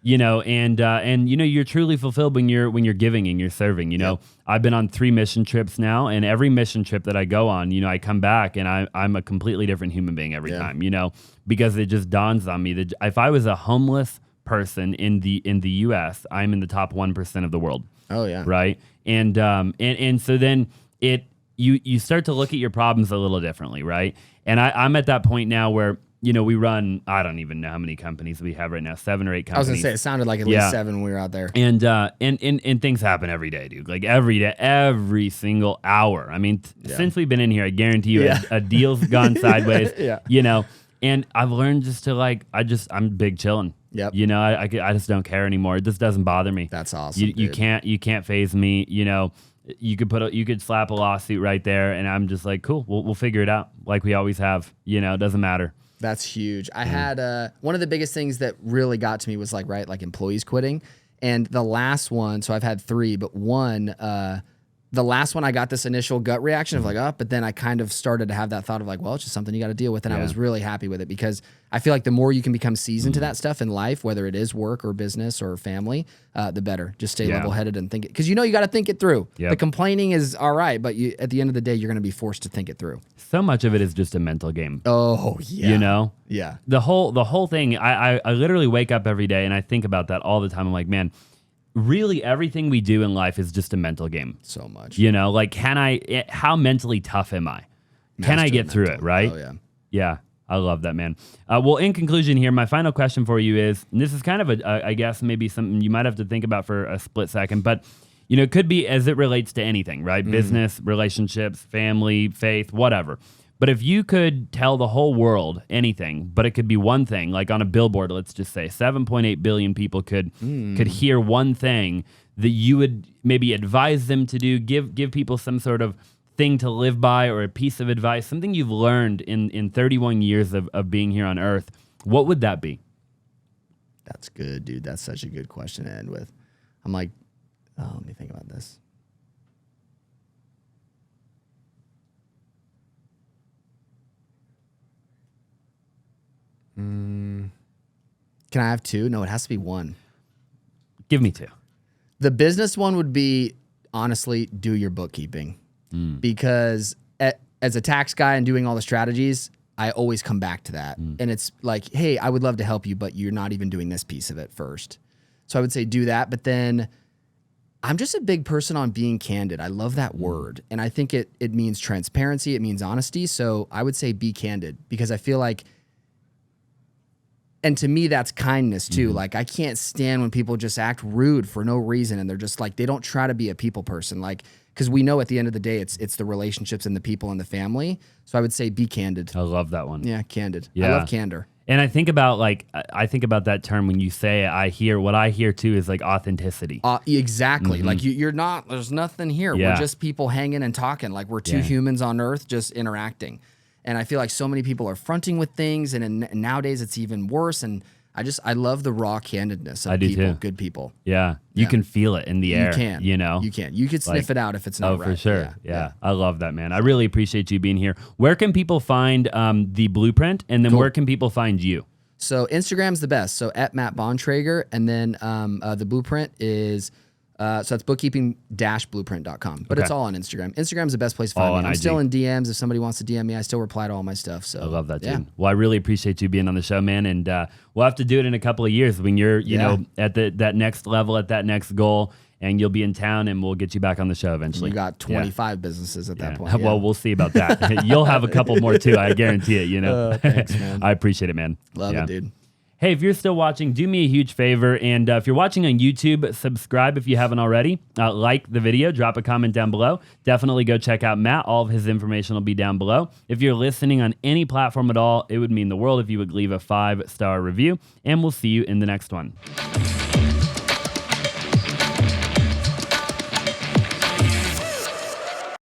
You're truly fulfilled when you're giving and you're serving. You know, I've been on 3 mission trips now, and every mission trip that I go on, you know, I come back and I'm a completely different human being every time. You know, because it just dawns on me that if I was a homeless person in the U.S., I'm in the top 1% of the world. Oh yeah, right. And so then you start to look at your problems a little differently, right? And I'm at that point now where, you know, we run, I don't even know how many companies we have right now, 7 or 8 companies. I was gonna say it sounded like at least 7 when we were out there. And things happen every day, dude. Like every day, every single hour. I mean, since we've been in here, I guarantee you a deal's gone sideways. You know, and I've learned just to I'm big chilling. Yep. You know, I just don't care anymore. It just doesn't bother me. That's awesome. You can't phase me. You know, you could slap a lawsuit right there, and I'm just like, cool. We'll figure it out like we always have. You know, it doesn't matter. That's huge. I had one of the biggest things that really got to me was like employees quitting, and the last one. So I've had 3, but one. The last one, I got this initial gut reaction of but then I kind of started to have that thought of well, it's just something you got to deal with. And I was really happy with it, because I feel like the more you can become seasoned to that stuff in life, whether it is work or business or family, the better. Just stay level-headed and think it. Because you got to think it through. The complaining is all right, but at the end of the day, you're going to be forced to think it through. So much of it is just a mental game. Oh, yeah. You know? Yeah. The whole thing, I literally wake up every day and I think about that all the time. I'm like, man, really everything we do in life is just a mental game. So much. You know, like how mentally tough am I? Can I get through it, right? Oh, yeah. Yeah, I love that, man. Well, in conclusion here, my final question for you is, and this is kind of I guess maybe something you might have to think about for a split second, but you know, it could be as it relates to anything, right? Business, relationships, family, faith, whatever. But if you could tell the whole world anything, but it could be one thing, like on a billboard, let's just say 7.8 billion people could hear one thing that you would maybe advise them to do, give people some sort of thing to live by or a piece of advice, something you've learned in 31 years of being here on Earth, what would that be? That's good, dude. That's such a good question to end with. I'm like, let me think about this. Can I have 2? No, it has to be 1. Give me 2. The business one would be, honestly, do your bookkeeping. Because as a tax guy and doing all the strategies, I always come back to that. And it's like, hey, I would love to help you, but you're not even doing this piece of it first. So I would say do that. But then I'm just a big person on being candid. I love that word. And I think it means transparency. It means honesty. So I would say be candid, because I feel like, and to me, that's kindness too. Like, I can't stand when people just act rude for no reason, and they're just like, they don't try to be a people person. Like, because we know at the end of the day, it's the relationships and the people and the family. So I would say be candid. I love that one. Yeah, candid. Yeah. I love candor. And I think about that term when you say it, what I hear too is like authenticity. Exactly. Like you're not, there's nothing here. We're just people hanging and talking. Like we're two humans on earth just interacting. And I feel like so many people are fronting with things, and nowadays it's even worse. And I love the raw candidness of people, good people. Yeah. You can feel it in the air. You can. You know? You can. You could sniff it out if it's not right. Oh, for sure. Yeah. I love that, man. I really appreciate you being here. Where can people find the blueprint, and then where can people find you? So Instagram's the best. So at Matt Bontrager, and then the blueprint is So that's bookkeeping-blueprint.com. But it's all on Instagram. Instagram's the best place to find me. I'm IG. still in DMs. If somebody wants to DM me, I still reply to all my stuff. So I love that, dude. Well, I really appreciate you being on the show, man. And we'll have to do it in a couple of years when you're, you know, at that next level, at that next goal, and you'll be in town, and we'll get you back on the show eventually. You got 25 businesses at that point. Well, we'll see about that. You'll have a couple more too. I guarantee it, you know. Thanks, man. I appreciate it, man. Love it, dude. Hey, if you're still watching, do me a huge favor. And if you're watching on YouTube, subscribe if you haven't already. Like the video, drop a comment down below. Definitely go check out Matt. All of his information will be down below. If you're listening on any platform at all, it would mean the world if you would leave a 5-star review. And we'll see you in the next one.